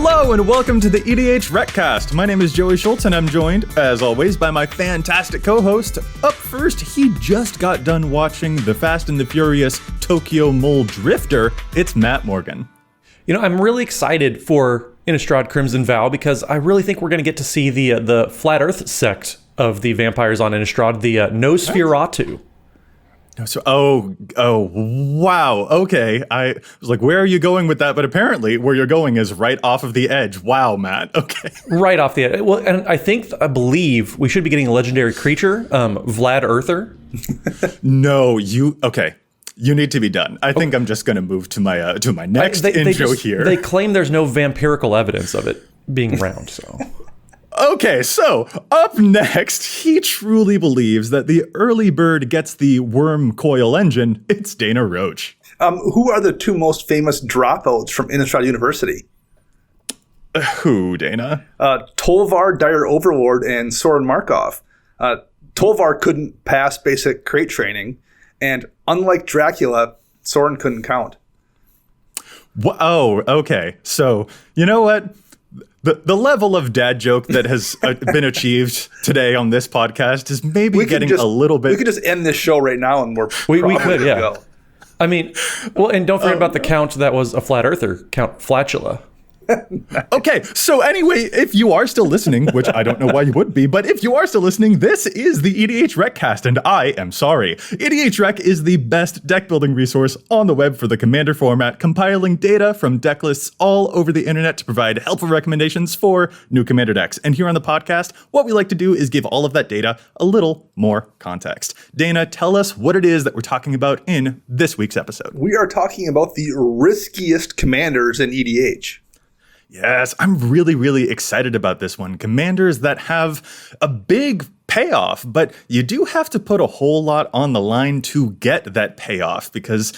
Hello and welcome to the EDHRECast. My name is Joey Schultz and I'm joined, as always, by my fantastic co-host. Up first, he just got done watching the Fast and the Furious Tokyo Mole Drifter. It's Matt Morgan. You know, I'm really excited for Innistrad Crimson Vow because I really think we're going to get to see the Flat Earth sect of the vampires on Innistrad, the Nosferatu. Wow. Okay. I was like, where are you going with that? But apparently where you're going is right off of the edge. Wow, Matt. Okay. Right off the edge. Well, and I believe we should be getting a legendary creature, Vlad Earther. No, okay. You need to be done. I think I'm just going to move to my next intro here. They claim there's no vampirical evidence of it being around, so... Okay, so up next, he truly believes that the early bird gets the worm coil engine. It's Dana Roach. Who are the two most famous dropouts from Innistrad University? Who, Dana? Tolvar, Dire Overlord, and Soren Markov. Tolvar couldn't pass basic crate training, and unlike Dracula, Soren couldn't count. Oh, okay. So, you know what? The level of dad joke that has been achieved today on this podcast is maybe getting a little bit... We could just end this show right now and we could, yeah. Go. I mean, well, and don't forget about the count that was a flat earther, Count Flatula. Okay, so anyway, if you are still listening, which I don't know why you would be, but if you are still listening, this is the EDHRECast, and I am sorry. EDHREC is the best deck building resource on the web for the Commander format, compiling data from deck lists all over the internet to provide helpful recommendations for new Commander decks. And here on the podcast, what we like to do is give all of that data a little more context. Dana, tell us what it is that we're talking about in this week's episode. We are talking about the riskiest commanders in EDH. Yes, I'm really, really excited about this one. Commanders that have a big payoff, but you do have to put a whole lot on the line to get that payoff because,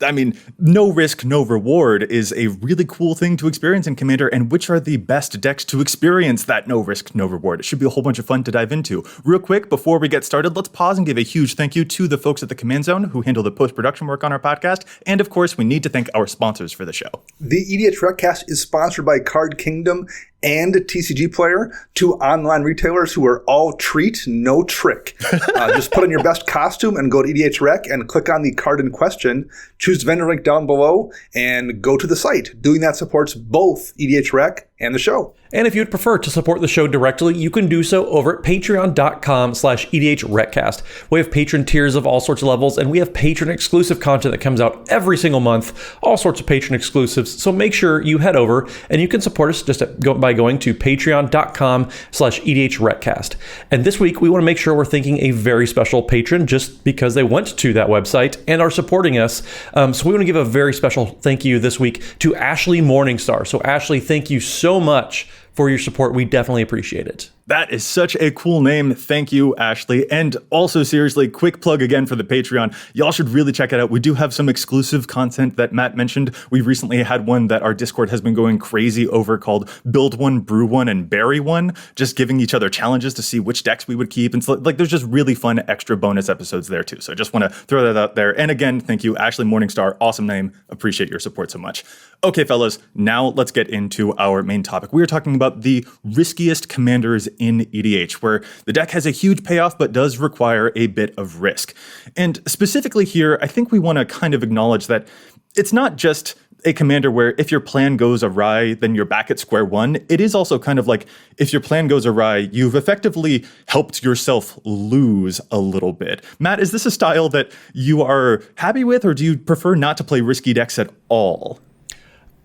I mean, no risk, no reward is a really cool thing to experience in Commander, and which are the best decks to experience that no risk, no reward? It should be a whole bunch of fun to dive into. Real quick, before we get started, let's pause and give a huge thank you to the folks at the Command Zone who handle the post-production work on our podcast, and of course, we need to thank our sponsors for the show. The EDHRECast is sponsored by Card Kingdom and TCG Player, two online retailers who are all treat, no trick. Just put on your best costume and go to EDHREC and click on the card in question, choose the vendor link down below, and go to the site. Doing that supports both EDHREC and the show. And if you'd prefer to support the show directly, you can do so over at patreon.com/EDHRECast. We have patron tiers of all sorts of levels, and we have patron exclusive content that comes out every single month, all sorts of patron exclusives. So make sure you head over and you can support us just by going to patreon.com/EDHRECast. And this week, we want to make sure we're thanking a very special patron just because they went to that website and are supporting us. So we want to give a very special thank you this week to Ashley Morningstar. So Ashley, thank you so much for your support. We definitely appreciate it. That is such a cool name. Thank you, Ashley. And also, seriously, quick plug again for the Patreon. Y'all should really check it out. We do have some exclusive content that Matt mentioned. We recently had one that our Discord has been going crazy over called Build One, Brew One, and Bury One, just giving each other challenges to see which decks we would keep. And so, like, there's just really fun extra bonus episodes there, too. So I just want to throw that out there. And again, thank you, Ashley Morningstar. Awesome name. Appreciate your support so much. Okay, fellas, now let's get into our main topic. We are talking about the riskiest commanders in EDH, where the deck has a huge payoff but does require a bit of risk. And specifically here, I think we want to kind of acknowledge that it's not just a commander where if your plan goes awry, then you're back at square one. It is also kind of like if your plan goes awry, you've effectively helped yourself lose a little bit. Matt, is this a style that you are happy with, or do you prefer not to play risky decks at all?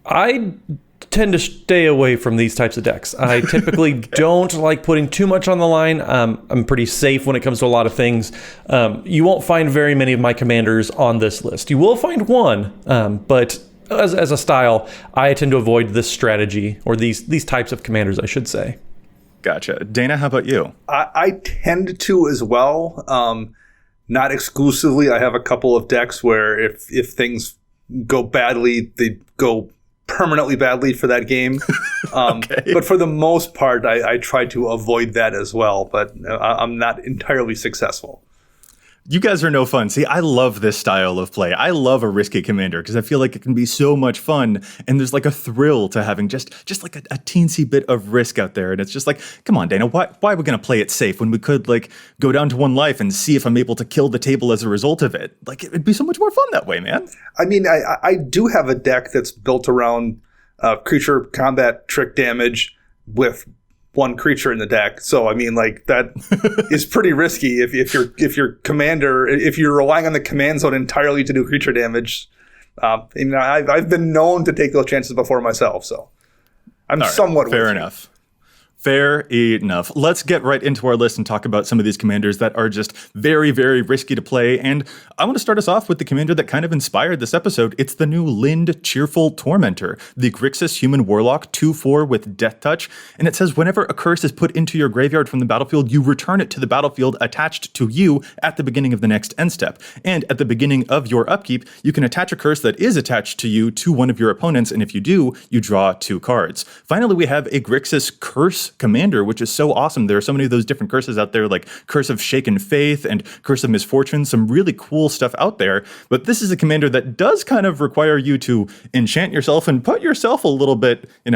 I tend to stay away from these types of decks. I typically don't like putting too much on the line. I'm pretty safe when it comes to a lot of things. You won't find very many of my commanders on this list. You will find one, but as a style, I tend to avoid this strategy, or these types of commanders, I should say. Gotcha. Dana, how about you? I tend to as well. Not exclusively. I have a couple of decks where if things go badly, they go permanently badly for that game. Okay. But for the most part, I try to avoid that as well. But I'm not entirely successful. You guys are no fun. See, I love this style of play. I love a risky commander because I feel like it can be so much fun, and there's like a thrill to having just like a teensy bit of risk out there. And it's just like, come on, Dana, why are we going to play it safe when we could like go down to one life and see if I'm able to kill the table as a result of it? Like, it'd be so much more fun that way, man. I mean, I do have a deck that's built around creature combat trick damage with one creature in the deck. So I mean, like, that is pretty risky if your commander, if you're relying on the command zone entirely to do creature damage. I've been known to take those chances before myself, so I'm somewhat fair enough. Fair enough. Let's get right into our list and talk about some of these commanders that are just very, very risky to play. And I want to start us off with the commander that kind of inspired this episode. It's the new Lind Cheerful Tormentor, the Grixis Human Warlock 2/4 with Death Touch. And it says whenever a curse is put into your graveyard from the battlefield, you return it to the battlefield attached to you at the beginning of the next end step. And at the beginning of your upkeep, you can attach a curse that is attached to you to one of your opponents. And if you do, you draw 2 cards. Finally, we have a Grixis Curse commander, which is so awesome. There are so many of those different curses out there, like Curse of Shaken Faith and Curse of Misfortune, some really cool stuff out there. But this is a commander that does kind of require you to enchant yourself and put yourself a little bit, in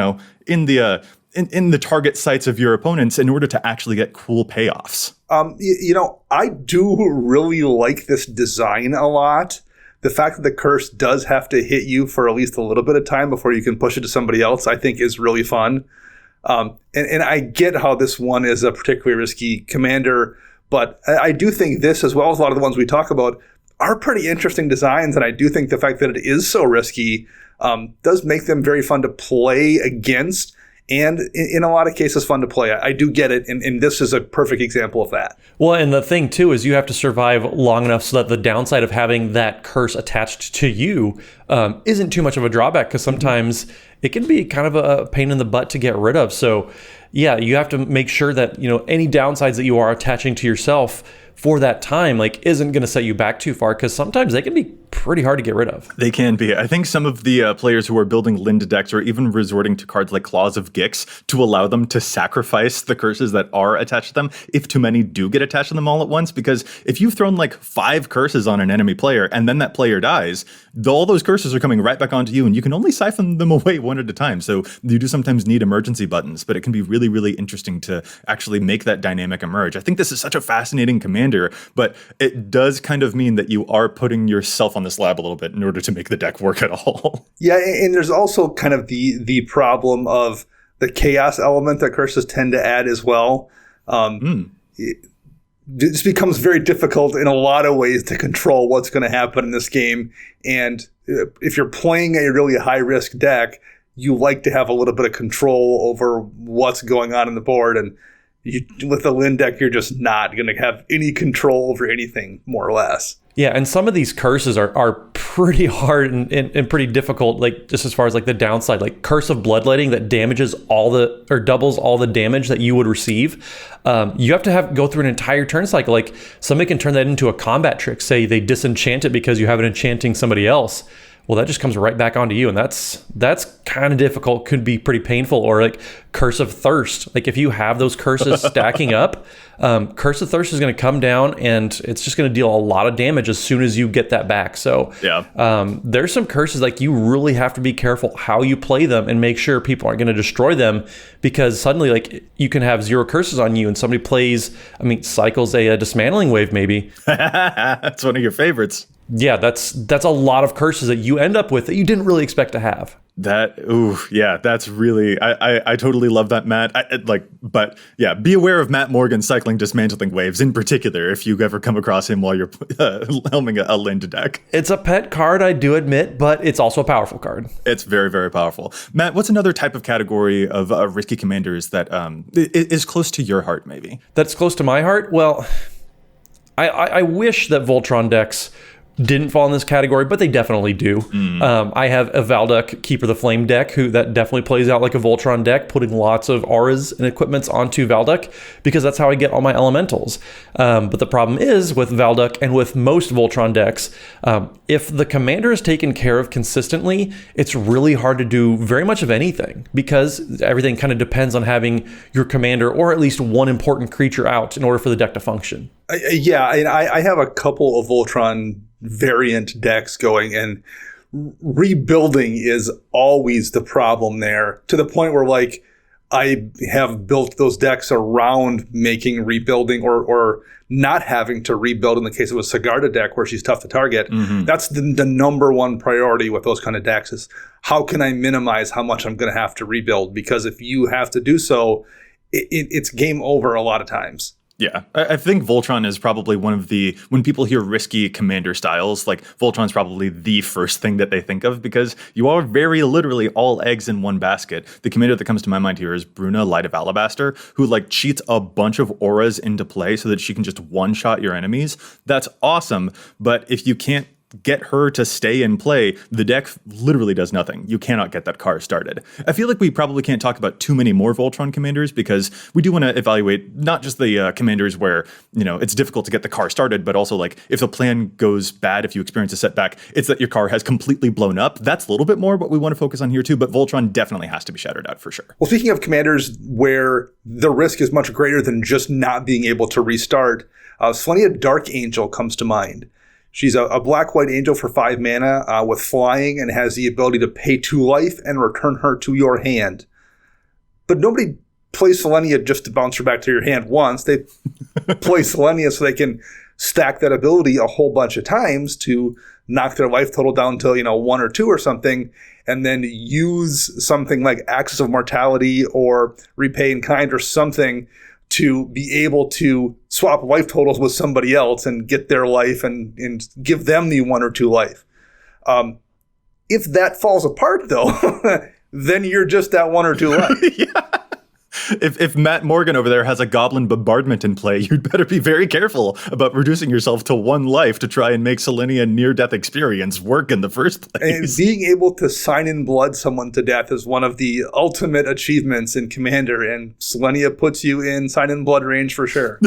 the target sights of your opponents in order to actually get cool payoffs. I do really like this design a lot. The fact that the curse does have to hit you for at least a little bit of time before you can push it to somebody else, I think is really fun. And I get how this one is a particularly risky commander, but I do think this, as well as a lot of the ones we talk about, are pretty interesting designs. And I do think the fact that it is so risky does make them very fun to play against, and in a lot of cases fun to play. I do get it, and this is a perfect example of that. Well, and the thing too is you have to survive long enough so that the downside of having that curse attached to you isn't too much of a drawback, because sometimes it can be kind of a pain in the butt to get rid of. So yeah, you have to make sure that any downsides that you are attaching to yourself for that time isn't going to set you back too far, because sometimes they can be pretty hard to get rid of. They can be. I think some of the players who are building Lind decks are even resorting to cards like Claws of Gix to allow them to sacrifice the curses that are attached to them if too many do get attached to them all at once. Because if you've thrown 5 curses on an enemy player and then that player dies, all those curses are coming right back onto you, and you can only siphon them away one at a time. So you do sometimes need emergency buttons, but it can be really, really interesting to actually make that dynamic emerge. I think this is such a fascinating commander, but it does kind of mean that you are putting yourself on the slab a little bit in order to make the deck work at all. Yeah, and there's also kind of the problem of the chaos element that curses tend to add as well. This becomes very difficult in a lot of ways to control what's going to happen in this game. And if you're playing a really high-risk deck, you like to have a little bit of control over what's going on in the board. And with the Lind deck, you're just not going to have any control over anything, more or less. Yeah, and some of these curses are pretty hard and pretty difficult, just as far as the downside, like Curse of Bloodletting that damages doubles all the damage that you would receive. You have to go through an entire turn cycle. Somebody can turn that into a combat trick. Say they disenchant it because you have it enchanting somebody else. Well, that just comes right back onto you, and that's kind of difficult, could be pretty painful. Or Curse of Thirst. If you have those curses stacking up, Curse of Thirst is going to come down, and it's just going to deal a lot of damage as soon as you get that back. So yeah, there's some curses you really have to be careful how you play them and make sure people aren't going to destroy them, because suddenly you can have 0 curses on you and somebody cycles a dismantling wave maybe. That's one of your favorites. Yeah, that's a lot of curses that you end up with that you didn't really expect to have. That's really, I totally love that, Matt. But yeah, be aware of Matt Morgan cycling dismantling waves in particular if you ever come across him while you're helming a Lind deck. It's a pet card, I do admit, but it's also a powerful card. It's very, very powerful. Matt, what's another type of category of risky commanders that is close to your heart, maybe? That's close to my heart? Well, I wish that Voltron decks didn't fall in this category, but they definitely do. I have a Valduk Keeper the Flame deck that definitely plays out like a Voltron deck, putting lots of auras and equipments onto Valduk because that's how I get all my elementals. But the problem is with Valduk and with most Voltron decks, if the commander is taken care of consistently, it's really hard to do very much of anything because everything kind of depends on having your commander or at least one important creature out in order for the deck to function. I have a couple of Voltron variant decks going, and rebuilding is always the problem there, to the point where like I have built those decks around making rebuilding or not having to rebuild in the case of a Sigarda deck where she's tough to target. That's the number one priority with those kind of decks is how can I minimize how much I'm going to have to rebuild? Because if you have to do so, it's game over a lot of times. Yeah, I think Voltron is probably one of the, when people hear risky commander styles, like Voltron's probably the first thing that they think of because you are very literally all eggs in one basket. The commander that comes to my mind here is Bruna, Light of Alabaster, who like cheats a bunch of auras into play so that she can just one-shot your enemies. That's awesome, but if you can't get her to stay in play, the deck literally does nothing. You cannot get that car started. I feel like we probably can't talk about too many more Voltron commanders because we do want to evaluate not just the commanders where, you know, it's difficult to get the car started, but also like if the plan goes bad, if you experience a setback, it's that your car has completely blown up. That's a little bit more what we want to focus on here too, but Voltron definitely has to be shadowed out for sure. Well, speaking of commanders where the risk is much greater than just not being able to restart, Selenia Dark Angel comes to mind. She's a black-white angel for 5 mana with flying and has the ability to pay 2 life and return her to your hand. But nobody plays Selenia just to bounce her back to your hand once. They play Selenia so they can stack that ability a whole bunch of times to knock their life total down to 1 or 2 or something, and then use something like Axis of Mortality or Repay in Kind or something to be able to swap life totals with somebody else and get their life and give them the 1 or 2 life. If that falls apart, though, then you're just that 1 or 2 life. Yeah. If Matt Morgan over there has a goblin bombardment in play, you'd better be very careful about reducing yourself to 1 life to try and make Selenia near-death experience work in the first place. And being able to sign in blood someone to death is one of the ultimate achievements in Commander, and Selenia puts you in sign in blood range for sure.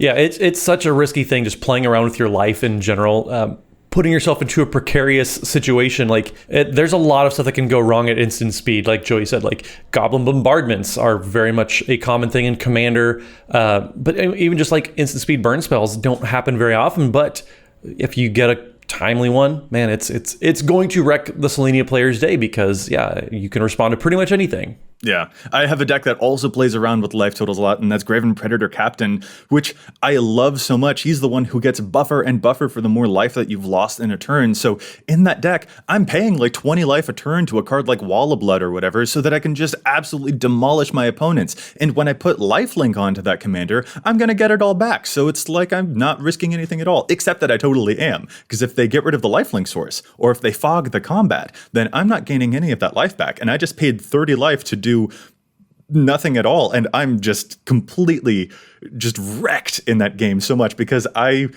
Yeah, it's such a risky thing just playing around with your life in general. Putting yourself into a precarious situation. There's a lot of stuff that can go wrong at instant speed. Like Joey said, like goblin bombardments are very much a common thing in Commander. But even just like instant speed burn spells don't happen very often. But if you get a timely one, man, it's going to wreck the Selenia player's day because, yeah, you can respond to pretty much anything. Yeah, I have a deck that also plays around with life totals a lot, and that's Graven Predator Captain, which I love so much. He's the one who gets buffer and buffer for the more life that you've lost in a turn. So in that deck, I'm paying like 20 life a turn to a card like Wall of Blood or whatever so that I can just absolutely demolish my opponents. And when I put lifelink onto that commander, I'm going to get it all back. So it's like I'm not risking anything at all, except that I totally am. Because if they get rid of the lifelink source, or if they fog the combat, then I'm not gaining any of that life back. And I just paid 30 life to do nothing at all, and I'm just completely just wrecked in that game so much because I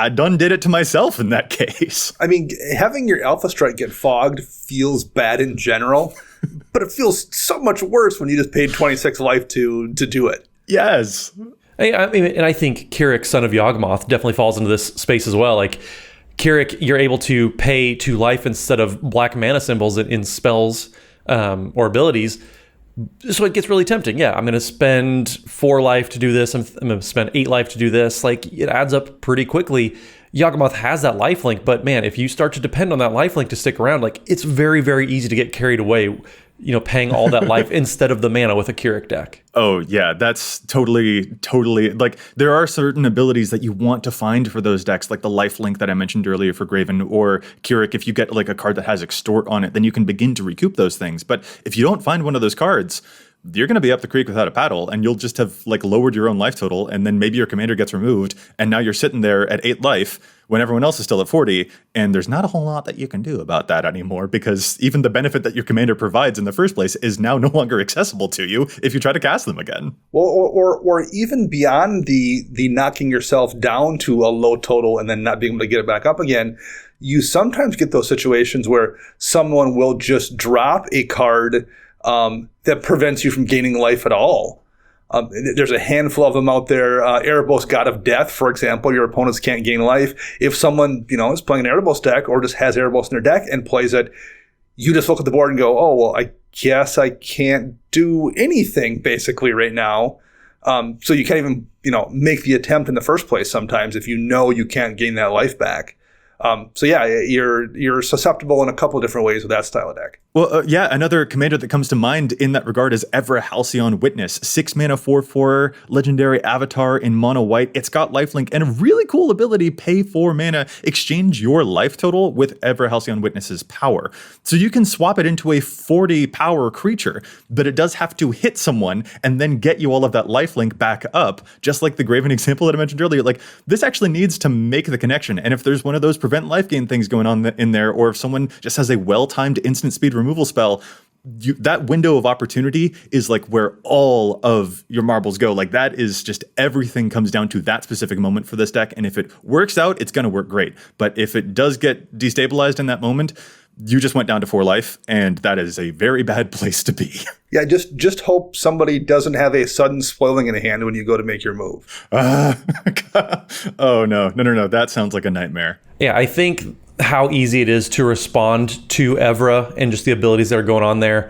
done did it to myself in that case. I mean, having your Alpha Strike get fogged feels bad in general, but it feels so much worse when you just paid 26 life to do it. Yes. I mean, and I think Keurig, Son of Yawgmoth, definitely falls into this space as well. Like Keurig, you're able to pay 2 life instead of black mana symbols in spells or abilities. So it gets really tempting. Yeah, I'm going to spend 4 life to do this. I'm going to spend 8 life to do this. Like, it adds up pretty quickly. Yawgmoth has that lifelink, but man, if you start to depend on that lifelink to stick around, like, it's very, very easy to get carried away, paying all that life instead of the mana with a Keurig deck. Oh, yeah, that's totally, like, there are certain abilities that you want to find for those decks, like the lifelink that I mentioned earlier for Graven, or Keurig, if you get, like, a card that has Extort on it, then you can begin to recoup those things. But if you don't find one of those cards, you're going to be up the creek without a paddle, and you'll just have like lowered your own life total, and then maybe your commander gets removed, and now you're sitting there at 8 life when everyone else is still at 40, and there's not a whole lot that you can do about that anymore, because even the benefit that your commander provides in the first place is now no longer accessible to you if you try to cast them again. Well, or even beyond the knocking yourself down to a low total and then not being able to get it back up again, you sometimes get those situations where someone will just drop a card that prevents you from gaining life at all. There's a handful of them out there. Erebos, God of Death, for example. Your opponents can't gain life. If someone, is playing an Erebos deck or just has Erebos in their deck and plays it, you just look at the board and go, oh, well, I guess I can't do anything basically right now. So you can't even, make the attempt in the first place sometimes if you can't gain that life back. So yeah, you're susceptible in a couple of different ways with that style of deck. Well, another commander that comes to mind in that regard is EDHRECast Witness. 6 mana, 4/4, legendary avatar in mono white. It's got lifelink and a really cool ability, pay 4 mana, exchange your life total with EDHRECast Witness's power. So you can swap it into a 40 power creature, but it does have to hit someone and then get you all of that lifelink back up, just like the Graven example that I mentioned earlier. Like, this actually needs to make the connection. And if there's one of those prevent life gain things going on in there, or if someone just has a well-timed instant speed removal spell, that window of opportunity is like where all of your marbles go. Like, that is just everything comes down to that specific moment for this deck. And if it works out, it's going to work great. But if it does get destabilized in that moment, you just went down to 4 life, and that is a very bad place to be. Yeah, just hope somebody doesn't have a sudden spoiling in hand when you go to make your move. Oh, no. That sounds like a nightmare. Yeah, I think how easy it is to respond to Evra and just the abilities that are going on there,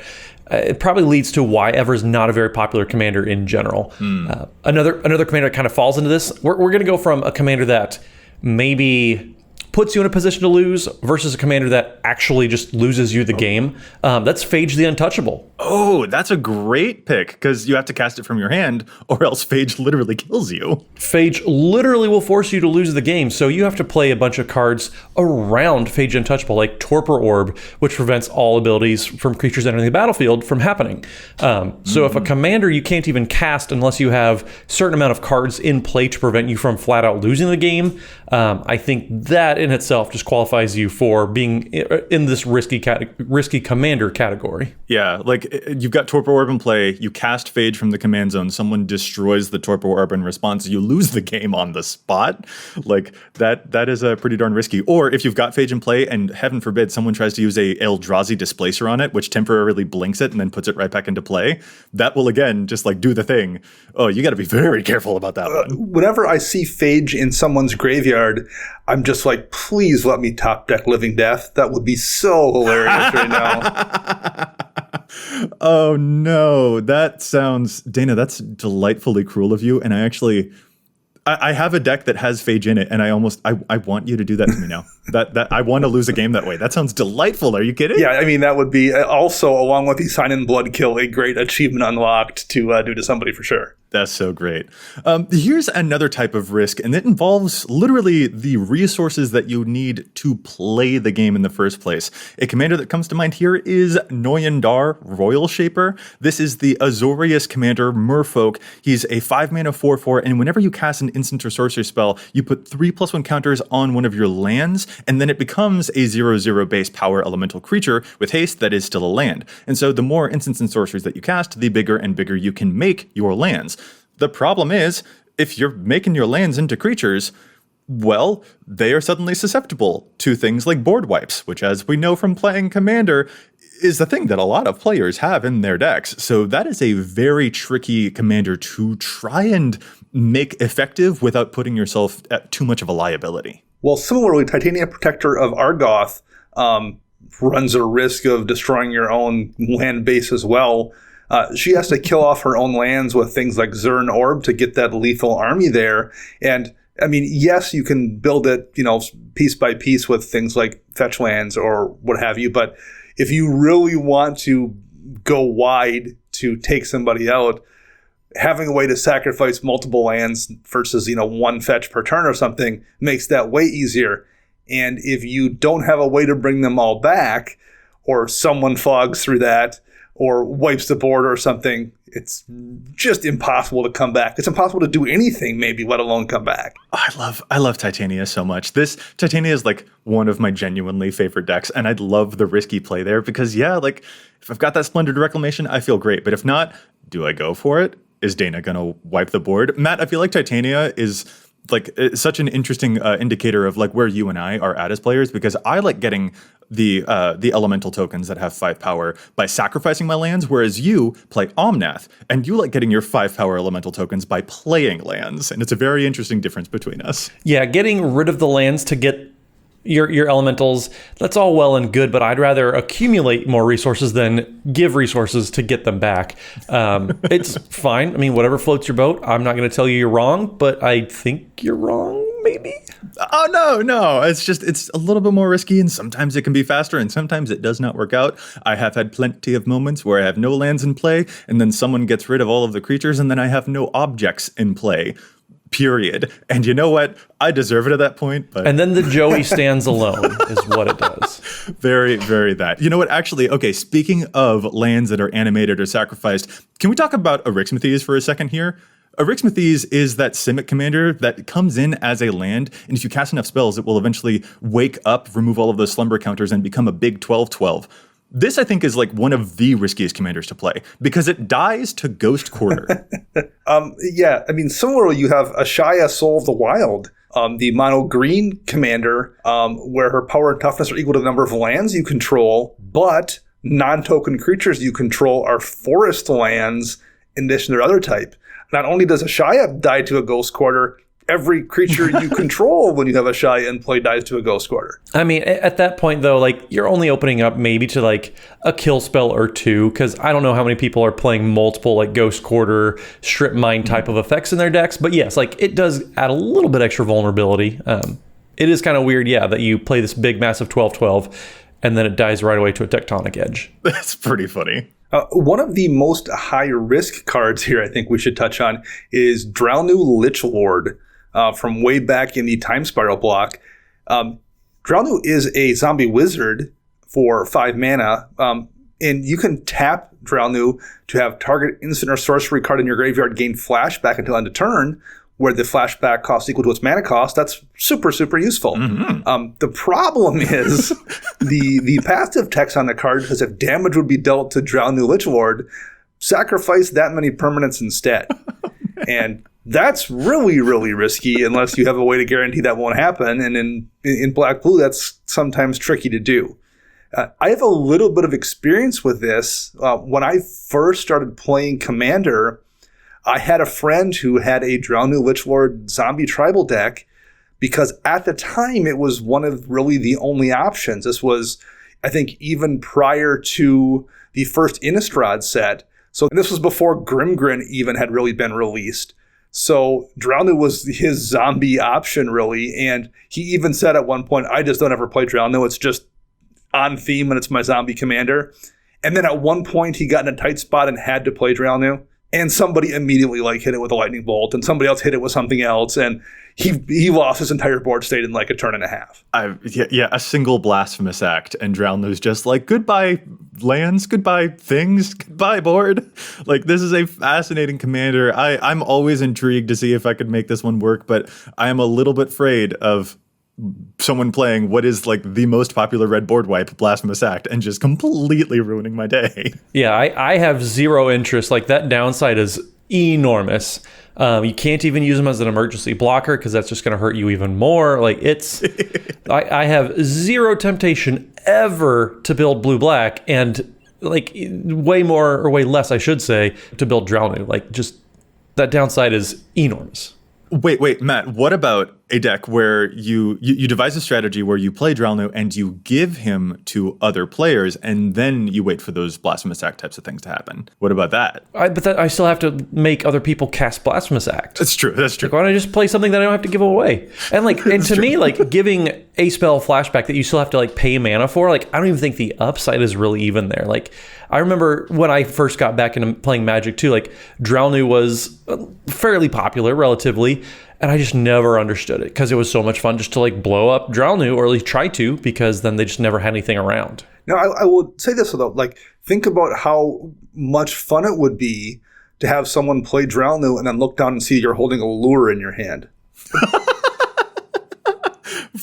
it probably leads to why Evra is not a very popular commander in general. Another commander that kind of falls into this, we're going to go from a commander that maybe puts you in a position to lose versus a commander that actually just loses you the game. That's Phage the Untouchable. Oh, that's a great pick, because you have to cast it from your hand, or else Phage literally kills you. Phage literally will force you to lose the game, so you have to play a bunch of cards around Phage Untouchable, like Torpor Orb, which prevents all abilities from creatures entering the battlefield from happening. So if a commander you can't even cast unless you have a certain amount of cards in play to prevent you from flat out losing the game, I think that in itself just qualifies you for being in this risky commander category. Yeah, like, you've got Torpor Orb in play, you cast Phage from the command zone, someone destroys the Torpor Orb in response, you lose the game on the spot. Like, that is pretty darn risky. Or if you've got Phage in play and, heaven forbid, someone tries to use a Eldrazi Displacer on it, which temporarily blinks it and then puts it right back into play, that will again just like do the thing. Oh, you got to be very careful about that one. Whenever I see Phage in someone's graveyard, I'm just like, please let me top deck Living Death. That would be so hilarious right now. Oh no, that sounds, Dana, that's delightfully cruel of you. And I have a deck that has Phage in it, and I want you to do that to me now. That I want to lose a game that way. That sounds delightful. Are you kidding? Yeah, I mean, that would be also, along with the Sign in Blood Kill, a great achievement unlocked to do to somebody for sure. That's so great. Here's another type of risk, and it involves literally the resources that you need to play the game in the first place. A commander that comes to mind here is Noyandar, Royal Shaper. This is the Azorius commander, Merfolk. He's a 5 mana 4/4, and whenever you cast an instant or sorcery spell, you put 3+1 counters on one of your lands, and then it becomes a 0/0 base power elemental creature with haste that is still a land. And so the more instants and sorceries that you cast, the bigger and bigger you can make your lands. The problem is, if you're making your lands into creatures, well, they are suddenly susceptible to things like board wipes, which, as we know from playing Commander, is the thing that a lot of players have in their decks. So that is a very tricky commander to try and make effective without putting yourself at too much of a liability. Well, similarly, Titania Protector of Argoth runs a risk of destroying your own land base as well. She has to kill off her own lands with things like Zern Orb to get that lethal army there. And I mean, yes, you can build it, piece by piece with things like fetch lands or what have you. But if you really want to go wide to take somebody out, having a way to sacrifice multiple lands versus, one fetch per turn or something makes that way easier. And if you don't have a way to bring them all back, or someone fogs through that, or wipes the board or something, it's just impossible to come back. It's impossible to do anything, maybe, let alone come back. I love Titania so much. This Titania is like one of my genuinely favorite decks, and I'd love the risky play there because, yeah, like if I've got that Splendid Reclamation, I feel great. But if not, do I go for it? Is Dana going to wipe the board? Matt, I feel like Titania is like such an interesting indicator of like where you and I are at as players, because I like getting the elemental tokens that have 5 power by sacrificing my lands, whereas you play Omnath and you like getting your 5 power elemental tokens by playing lands, and it's a very interesting difference between us. Yeah, getting rid of the lands to get your elementals, that's all well and good, but I'd rather accumulate more resources than give resources to get them back. It's fine. I mean, whatever floats your boat. I'm not going to tell you you're wrong, but I think you're wrong, maybe? Oh, no. It's a little bit more risky, and sometimes it can be faster, and sometimes it does not work out. I have had plenty of moments where I have no lands in play, and then someone gets rid of all of the creatures, and then I have no objects in play. Period. And you know what? I deserve it at that point. But and then the Joey stands alone is what it does. Very, very that. You know what? Actually, okay, speaking of lands that are animated or sacrificed, can we talk about Eryximethys for a second here? Eryximethys is that Simic commander that comes in as a land, and if you cast enough spells, it will eventually wake up, remove all of those slumber counters, and become a big 12/12. This, I think, is like one of the riskiest commanders to play because it dies to Ghost Quarter. Yeah, I mean, similarly, you have Ashaya, Soul of the Wild, the mono green commander, where her power and toughness are equal to the number of lands you control, but non-token creatures you control are forest lands in addition to their other type. Not only does Ashaya die to a Ghost Quarter, every creature you control when you have Ashaya in play dies to a Ghost Quarter. I mean, at that point, though, like, you're only opening up maybe to, like, a kill spell or two, because I don't know how many people are playing multiple, like, Ghost Quarter, Strip Mine type of effects in their decks. But yes, like, it does add a little bit extra vulnerability. It is kind of weird, yeah, that you play this big, massive 12/12, and then it dies right away to a Tectonic Edge. That's pretty funny. One of the most high-risk cards here I think we should touch on is Drownu Lichlord. From way back in the Time Spiral block. Drownu is a zombie wizard for 5 mana, and you can tap Drownu to have target instant or sorcery card in your graveyard gain flashback until end of turn, where the flashback cost equal to its mana cost. That's super, super useful. Mm-hmm. The problem is the passive text on the card says if damage would be dealt to Drownu Lichlord, sacrifice that many permanents instead. And that's really, really risky unless you have a way to guarantee that won't happen. And in Black-Blue, that's sometimes tricky to do. I have a little bit of experience with this. When I first started playing Commander, I had a friend who had a Drownu Lichlord zombie tribal deck because at the time it was one of really the only options. This was, I think, even prior to the first Innistrad set. So this was before Grimgrin even had really been released. So Drownu was his zombie option, really. And he even said at one point, I just don't ever play Drownu. It's just on theme and it's my zombie commander. And then at one point he got in a tight spot and had to play Drownu. And somebody immediately hit it with a lightning bolt, and somebody else hit it with something else, and he lost his entire board state in like a turn and a half. A single blasphemous act, and Drownlu's just like, goodbye lands, goodbye things, goodbye board. Like, this is a fascinating commander. I'm always intrigued to see if I could make this one work, but I am a little bit afraid of someone playing what is like the most popular red board wipe, Blasphemous Act, and just completely ruining my day. Yeah, I have zero interest. Like, that downside is enormous. You can't even use them as an emergency blocker because that's just going to hurt you even more. Like, it's I have zero temptation ever to build blue-black, and like way more, or way less, I should say, to build Drownu. Like, just that downside is enormous. Wait, Matt, what about a deck where you devise a strategy where you play Drownu and you give him to other players and then you wait for those Blasphemous Act types of things to happen? What about that? But I still have to make other people cast Blasphemous Act. That's true. Like, why don't I just play something that I don't have to give away? And to me, like, giving a spell flashback that you still have to like pay mana for, like, I don't even think the upside is really even there. Like, I remember when I first got back into playing Magic too, like, Drownu was fairly popular relatively, and I just never understood it because it was so much fun just to like blow up Drownu, or at least try to, because then they just never had anything around. Now, I will say this though, like, think about how much fun it would be to have someone play Drownu and then look down and see you're holding a lure in your hand.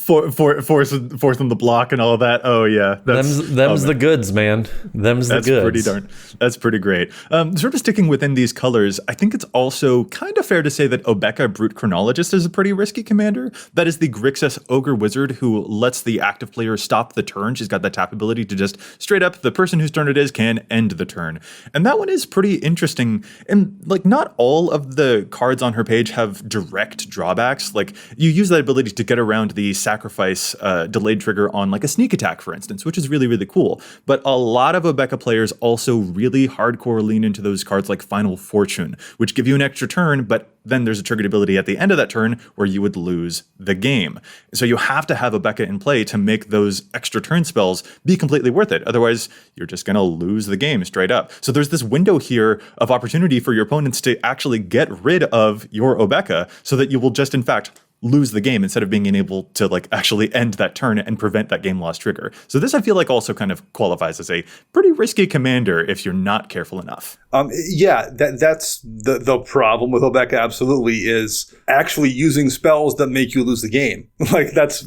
Force them to block and all of that. Oh yeah, them's the goods, man. Them's the goods. That's pretty great. Sort of sticking within these colors, I think it's also kind of fair to say that Obeka Brute Chronologist is a pretty risky commander. That is the Grixis Ogre Wizard who lets the active player stop the turn. She's got that tap ability to just straight up, the person whose turn it is can end the turn. And that one is pretty interesting. And like, not all of the cards on her page have direct drawbacks. Like, you use that ability to get around the sacrifice delayed trigger on like a sneak attack, for instance, which is really, really cool. But a lot of Obeka players also really hardcore lean into those cards like Final Fortune, which give you an extra turn, but then there's a triggered ability at the end of that turn where you would lose the game. So you have to have Obeka in play to make those extra turn spells be completely worth it. Otherwise, you're just going to lose the game straight up. So there's this window here of opportunity for your opponents to actually get rid of your Obeka so that you will just, in fact, lose the game instead of being able to like actually end that turn and prevent that game loss trigger. So this, I feel like, also kind of qualifies as a pretty risky commander if you're not careful enough. That's the problem with Obeka, absolutely, is actually using spells that make you lose the game. Like, that's,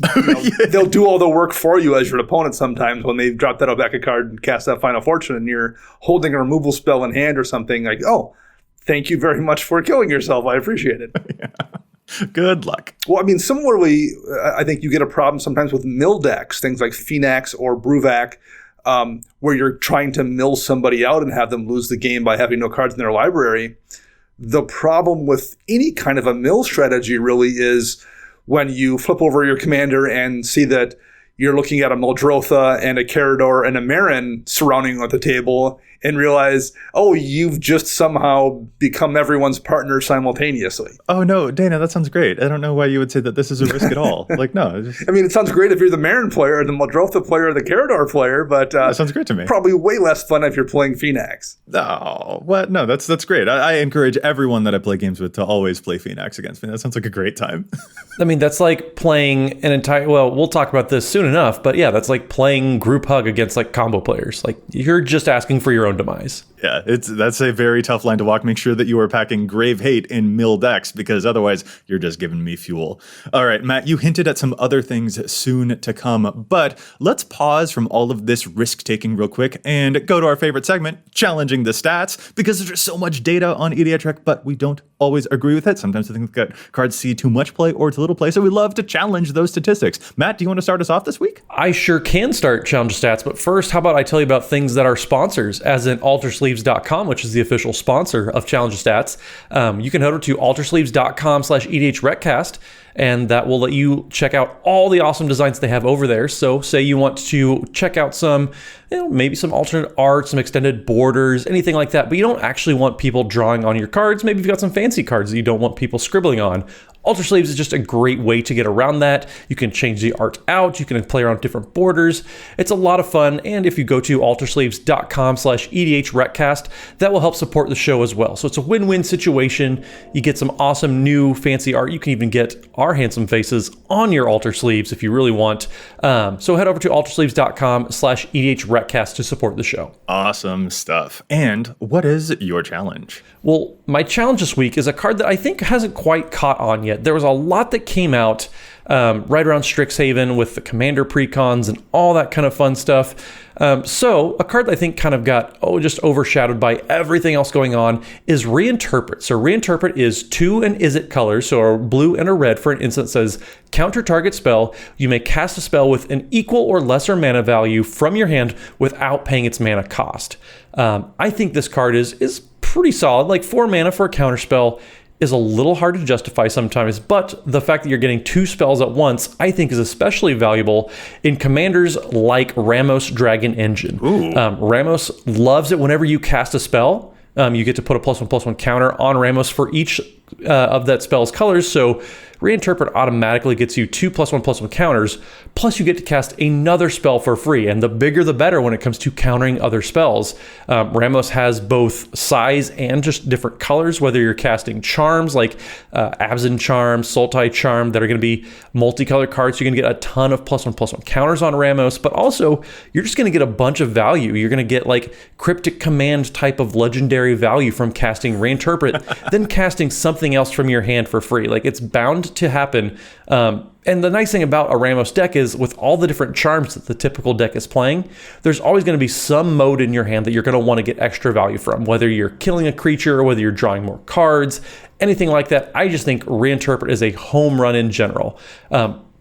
they'll do all the work for you as your opponent sometimes when they drop that Obeka card and cast that Final Fortune and you're holding a removal spell in hand or something, like, oh, thank you very much for killing yourself. I appreciate it. Yeah. Good luck. Well, I mean, similarly, I think you get a problem sometimes with mill decks, things like Phoenix or Bruvac, where you're trying to mill somebody out and have them lose the game by having no cards in their library. The problem with any kind of a mill strategy really is when you flip over your commander and see that you're looking at a Muldrotha and a Carador and a Marin surrounding at the table and realize, oh, you've just somehow become everyone's partner simultaneously. Oh, no, Dana, that sounds great. I don't know why you would say that this is a risk at all. Like, no. I mean, it sounds great if you're the Marin player, the Muldrotha player, or the Carador player, but that sounds great to me. Probably way less fun if you're playing Phoenix. Oh, what? No, that's great. I encourage everyone that I play games with to always play Phoenix against me. That sounds like a great time. I mean, that's like playing an entire, well, we'll talk about this soon enough, but yeah, that's like playing group hug against like combo players. Like, you're just asking for your own demise. Yeah, that's a very tough line to walk. Make sure that you are packing Grave Hate in mill decks, because otherwise you're just giving me fuel. All right, Matt, you hinted at some other things soon to come, but let's pause from all of this risk-taking real quick and go to our favorite segment, Challenging the Stats, because there's just so much data on EDHREC, but we don't always agree with it. Sometimes I think that cards see too much play or too little play, so we love to challenge those statistics. Matt, do you want to start us off this week? I sure can start Challenge Stats, but first, how about I tell you about things that are sponsors, as in altersleeves.com, which is the official sponsor of Challenge Stats. You can head over to altersleeves.com/EDHRECast, and that will let you check out all the awesome designs they have over there. So say you want to check out some, maybe some alternate art, some extended borders, anything like that, but you don't actually want people drawing on your cards. Maybe you've got some fancy cards that you don't want people scribbling on. Alter Sleeves is just a great way to get around that. You can change the art out. You can play around different borders. It's a lot of fun. And if you go to altersleeves.com/EDHRECast, that will help support the show as well. So it's a win-win situation. You get some awesome new fancy art. You can even get our handsome faces on your Alter Sleeves if you really want. So head over to altersleeves.com/EDHRECast to support the show. Awesome stuff. And what is your challenge? Well, my challenge this week is a card that I think hasn't quite caught on yet. There was a lot that came out right around Strixhaven with the Commander precons and all that kind of fun stuff. So a card that I think kind of got just overshadowed by everything else going on is Reinterpret. So Reinterpret is 2 and Izzet colors, so a blue and a red for an instant. Says counter target spell. You may cast a spell with an equal or lesser mana value from your hand without paying its mana cost. I think this card is pretty solid. Like 4 mana for a counter spell is a little hard to justify sometimes, but the fact that you're getting 2 spells at once, I think, is especially valuable in commanders like Ramos Dragon Engine. Ramos loves it whenever you cast a spell. You get to put a +1/+1 counter on Ramos for each of that spell's colors. So Reinterpret automatically gets you 2+1/+1 counters, plus you get to cast another spell for free, and the bigger the better when it comes to countering other spells. Ramos has both size and just different colors, whether you're casting charms like Absent Charm, Sultai Charm, that are going to be multicolored cards. You're going to get a ton of +1/+1 counters on Ramos, but also you're just going to get a bunch of value. You're going to get like Cryptic Command type of legendary value from casting Reinterpret, then casting something else from your hand for free. Like, it's bound to happen. And the nice thing about a Ramos deck is, with all the different charms that the typical deck is playing, there's always going to be some mode in your hand that you're going to want to get extra value from, whether you're killing a creature or whether you're drawing more cards, anything like that. I just think Reinterpret is a home run in general.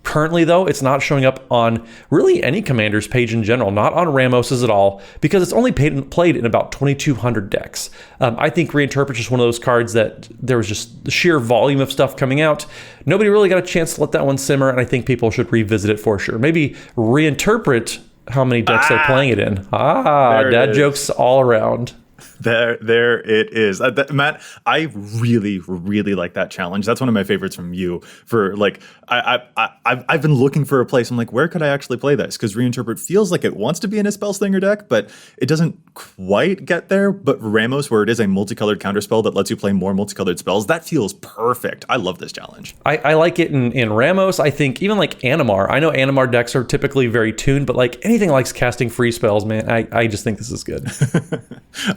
Currently, though, it's not showing up on really any commander's page in general, not on Ramos's at all, because it's only played in about 2,200 decks. I think Reinterpret is just one of those cards that there was just the sheer volume of stuff coming out. Nobody really got a chance to let that one simmer, and I think people should revisit it for sure. Maybe Reinterpret how many decks they're playing it in. Dad jokes all around. There it is. Matt, I really, really like that challenge. That's one of my favorites from you. For like, I've been looking for a place. I'm like, where could I actually play this? Because Reinterpret feels like it wants to be in a Spellslinger deck, but it doesn't quite get there. But Ramos, where it is a multicolored counterspell that lets you play more multicolored spells, that feels perfect. I love this challenge. I like it in Ramos. I think even like Animar. I know Animar decks are typically very tuned, but like anything likes casting free spells, man, I just think this is good.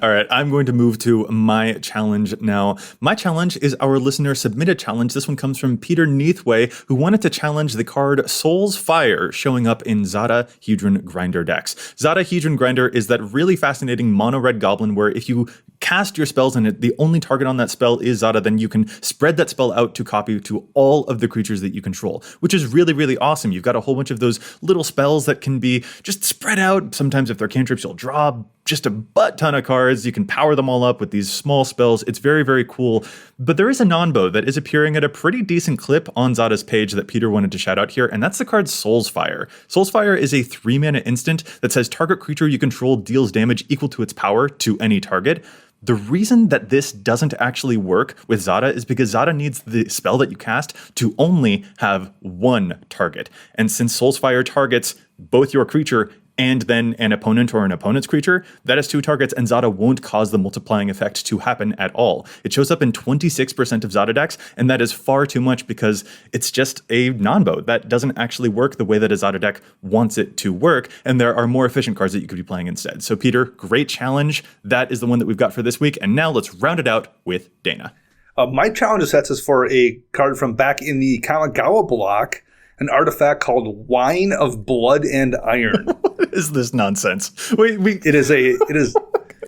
All right, I'm going to move to my challenge now. My challenge is our listener submitted challenge. This one comes from Peter Neathway, who wanted to challenge the card Soul's Fire, showing up in Zada Hedron Grinder decks. Zada Hedron Grinder is that really fascinating mono red goblin where if you cast your spells and the only target on that spell is Zada, then you can spread that spell out to copy to all of the creatures that you control, which is really, really awesome. You've got a whole bunch of those little spells that can be just spread out. Sometimes if they're cantrips, you'll draw just a butt ton of cards. You can power them all up with these small spells. It's very, very cool. But there is a non-bow that is appearing at a pretty decent clip on Zada's page that Peter wanted to shout out here, and that's the card Soul's Fire. Soul's Fire is a 3-mana instant that says target creature you control deals damage equal to its power to any target. The reason that this doesn't actually work with Zada is because Zada needs the spell that you cast to only have one target. And since Soul's Fire targets both your creature and then an opponent or an opponent's creature, that is 2 targets, and Zada won't cause the multiplying effect to happen at all. It shows up in 26% of Zada decks, and that is far too much because it's just a non-bow. That doesn't actually work the way that a Zada deck wants it to work, and there are more efficient cards that you could be playing instead. So Peter, great challenge. That is the one that we've got for this week, and now let's round it out with Dana. My challenge sets is for a card from back in the Kamigawa block, an artifact called Wine of Blood and Iron. What is this nonsense? It is a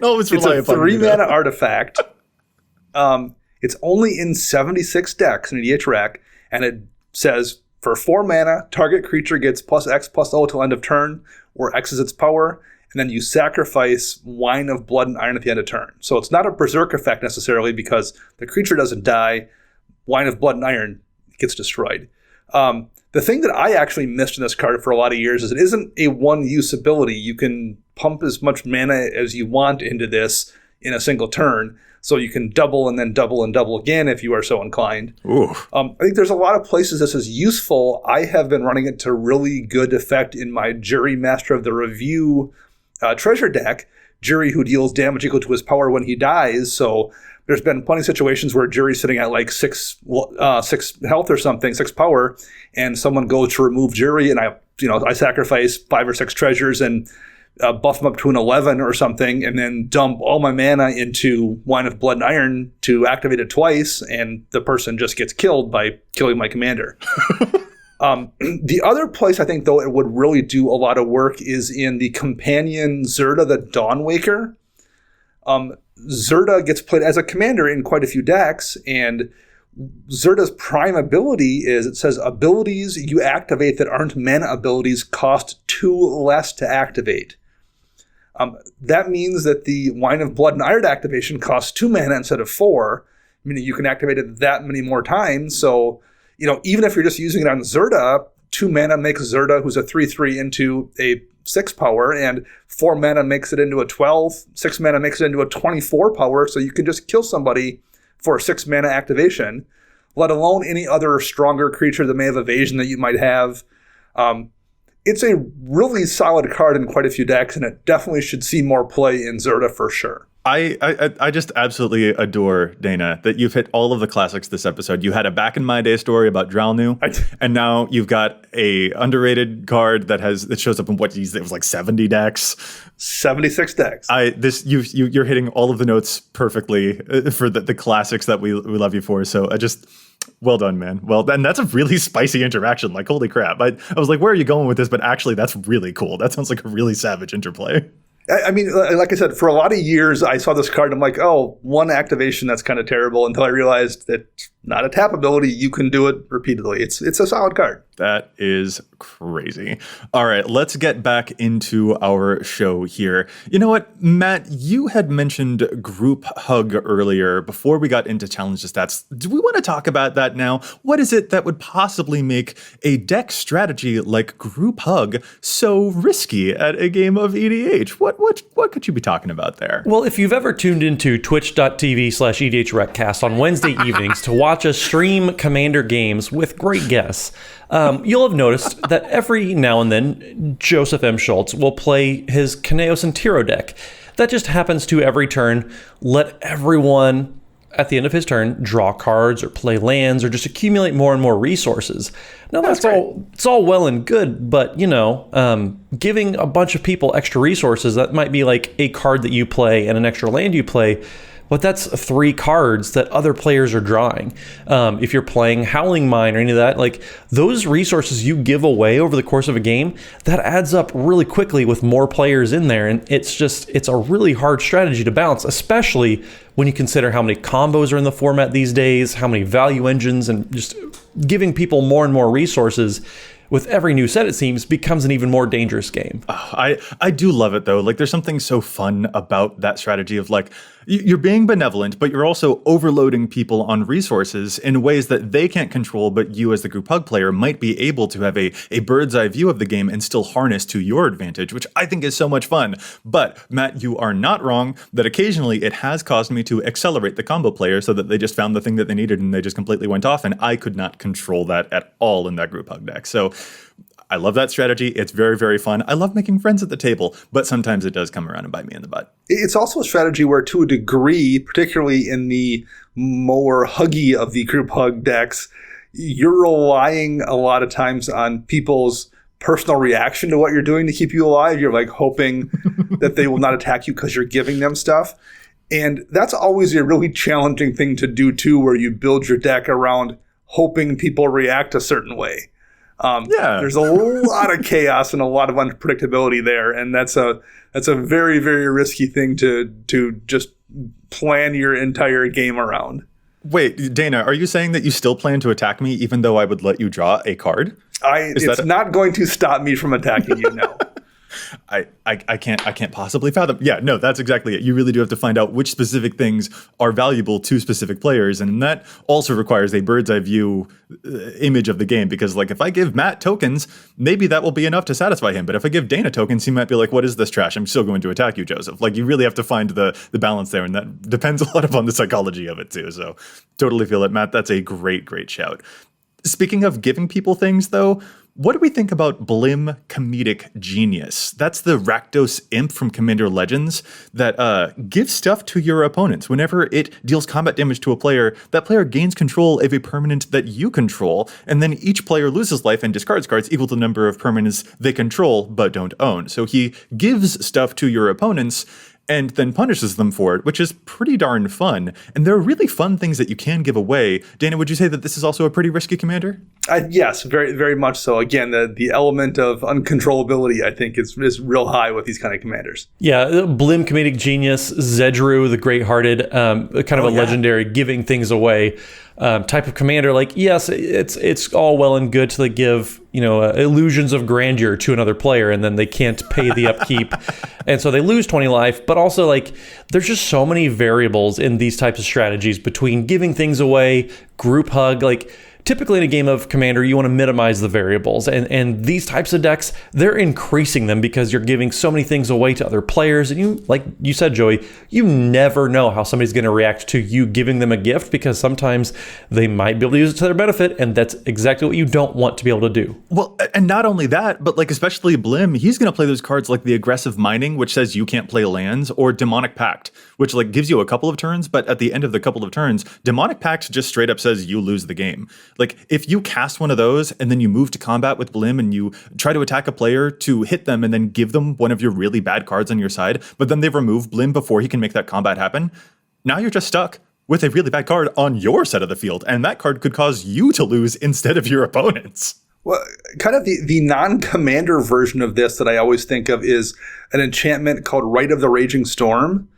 3-mana artifact. It's only in 76 decks in EDHREC, and it says for 4 mana, target creature gets +X/+O till end of turn, where X is its power, and then you sacrifice Wine of Blood and Iron at the end of turn. So it's not a berserk effect necessarily because the creature doesn't die. Wine of Blood and Iron gets destroyed. The thing that I actually missed in this card for a lot of years is it isn't a one-use ability. You can pump as much mana as you want into this in a single turn, so you can double and then double and double again if you are so inclined. I think there's a lot of places this is useful. I have been running it to really good effect in my Jury Master of the Review treasure deck. Jury who deals damage equal to his power when he dies, so there's been plenty of situations where Jury's sitting at like 6 health or something, 6 power, and someone goes to remove Jury, and I sacrifice 5 or 6 treasures and buff him up to an 11 or something, and then dump all my mana into Wine of Blood and Iron to activate it twice, and the person just gets killed by killing my commander. The other place I think, though, it would really do a lot of work is in the companion Zirda the Dawnwaker. Zirda gets played as a commander in quite a few decks, and Zirda's prime ability is, it says, abilities you activate that aren't mana abilities cost 2 less to activate. That means that the Wine of Blood and Iron activation costs 2 mana instead of 4, meaning you can activate it that many more times. So, even if you're just using it on Zirda, 2 mana makes Zirda, who's a 3/3, into a 6 power, and 4 mana makes it into a 12, 6 mana makes it into a 24 power, so you can just kill somebody for a 6 mana activation. let alone any other stronger creature that may have evasion that you might have. It's a really solid card in quite a few decks, and it definitely should see more play in Zerta for sure. I just absolutely adore, Dana, that you've hit all of the classics this episode. You had a back in my day story about Dralnu, and now you've got a underrated card that shows up in it was like 70 decks. 76 decks. You're hitting all of the notes perfectly for the classics that we love you for. So well done, man. Well, and that's a really spicy interaction. Like, holy crap. I was like, where are you going with this? But actually, that's really cool. That sounds like a really savage interplay. I mean, like I said, for a lot of years, I saw this card and I'm like, oh, one activation, that's kind of terrible, until I realized that not a tap ability. You can do it repeatedly. It's a solid card. That is crazy. All right, let's get back into our show here. You know what, Matt, you had mentioned Group Hug earlier before we got into Challenge the Stats. Do we want to talk about that now? What is it that would possibly make a deck strategy like Group Hug so risky at a game of EDH? What could you be talking about there? Well, if you've ever tuned into twitch.tv/EDHRECast on Wednesday evenings to watch us stream Commander games with great guests, you'll have noticed that every now and then, Joseph M. Schultz will play his Kaneos and Tiro deck. That just happens to every turn let everyone, at the end of his turn, draw cards or play lands or just accumulate more and more resources. Now, it's all well and good, but, giving a bunch of people extra resources, that might be like a card that you play and an extra land you play, but that's 3 cards that other players are drawing. If you're playing Howling Mine or any of that, like those resources you give away over the course of a game, that adds up really quickly with more players in there. And it's a really hard strategy to balance, especially when you consider how many combos are in the format these days, how many value engines, and just giving people more and more resources with every new set, it seems, becomes an even more dangerous game. Oh, I do love it, though. Like, there's something so fun about that strategy of, like, you're being benevolent, but you're also overloading people on resources in ways that they can't control, but you as the Group Hug player might be able to have a bird's eye view of the game and still harness to your advantage, which I think is so much fun. But, Matt, you are not wrong that occasionally it has caused me to accelerate the combo player so that they just found the thing that they needed and they just completely went off, and I could not control that at all in that Group Hug deck. So I love that strategy. It's very, very fun. I love making friends at the table, but sometimes it does come around and bite me in the butt. It's also a strategy where, to a degree, particularly in the more huggy of the Group Hug decks, you're relying a lot of times on people's personal reaction to what you're doing to keep you alive. You're like hoping that they will not attack you because you're giving them stuff. And that's always a really challenging thing to do too, where you build your deck around hoping people react a certain way. There's a lot of chaos and a lot of unpredictability there, and that's a very, very risky thing to just plan your entire game around. Wait, Dana, are you saying that you still plan to attack me even though I would let you draw a card? It's not going to stop me from attacking you, no. I can't possibly fathom. Yeah, no, that's exactly it. You really do have to find out which specific things are valuable to specific players, and that also requires a bird's eye view image of the game, because like if I give Matt tokens, maybe that will be enough to satisfy him, but if I give Dana tokens, he might be like, what is this trash? I'm still going to attack you, Joseph. Like, you really have to find the balance there, and that depends a lot upon the psychology of it too. So totally feel it, Matt. That's a great shout. Speaking of giving people things, though, what do we think about Blim Comedic Genius? That's the Rakdos imp from Commander Legends that gives stuff to your opponents. Whenever it deals combat damage to a player, that player gains control of a permanent that you control, and then each player loses life and discards cards equal to the number of permanents they control but don't own. So he gives stuff to your opponents and then punishes them for it, which is pretty darn fun. And there are really fun things that you can give away. Dana, would you say that this is also a pretty risky commander? Yes, very, very much so. Again, the element of uncontrollability, I think, is real high with these kind of commanders. Yeah, Blim Comedic Genius, Zedru, the Great-Hearted, kind of legendary giving things away type of commander. Like, yes, it's all well and good to like give, illusions of grandeur to another player, and then they can't pay the upkeep, and so they lose 20 life. But also, like, there's just so many variables in these types of strategies between giving things away, Group Hug. Like, typically in a game of Commander, you want to minimize the variables. And these types of decks, they're increasing them because you're giving so many things away to other players. And you, like you said, Joey, you never know how somebody's going to react to you giving them a gift, because sometimes they might be able to use it to their benefit. And that's exactly what you don't want to be able to do. Well, and not only that, but like especially Blim, he's going to play those cards like the Aggressive Mining, which says you can't play lands, or Demonic Pact, which like gives you a couple of turns, but at the end of the couple of turns, Demonic Pact just straight up says you lose the game. Like if you cast one of those and then you move to combat with Blim and you try to attack a player to hit them and then give them one of your really bad cards on your side, but then they remove Blim before he can make that combat happen, now you're just stuck with a really bad card on your side of the field, and that card could cause you to lose instead of your opponents. Well, kind of the non-commander version of this that I always think of is an enchantment called Rite of the Raging Storm,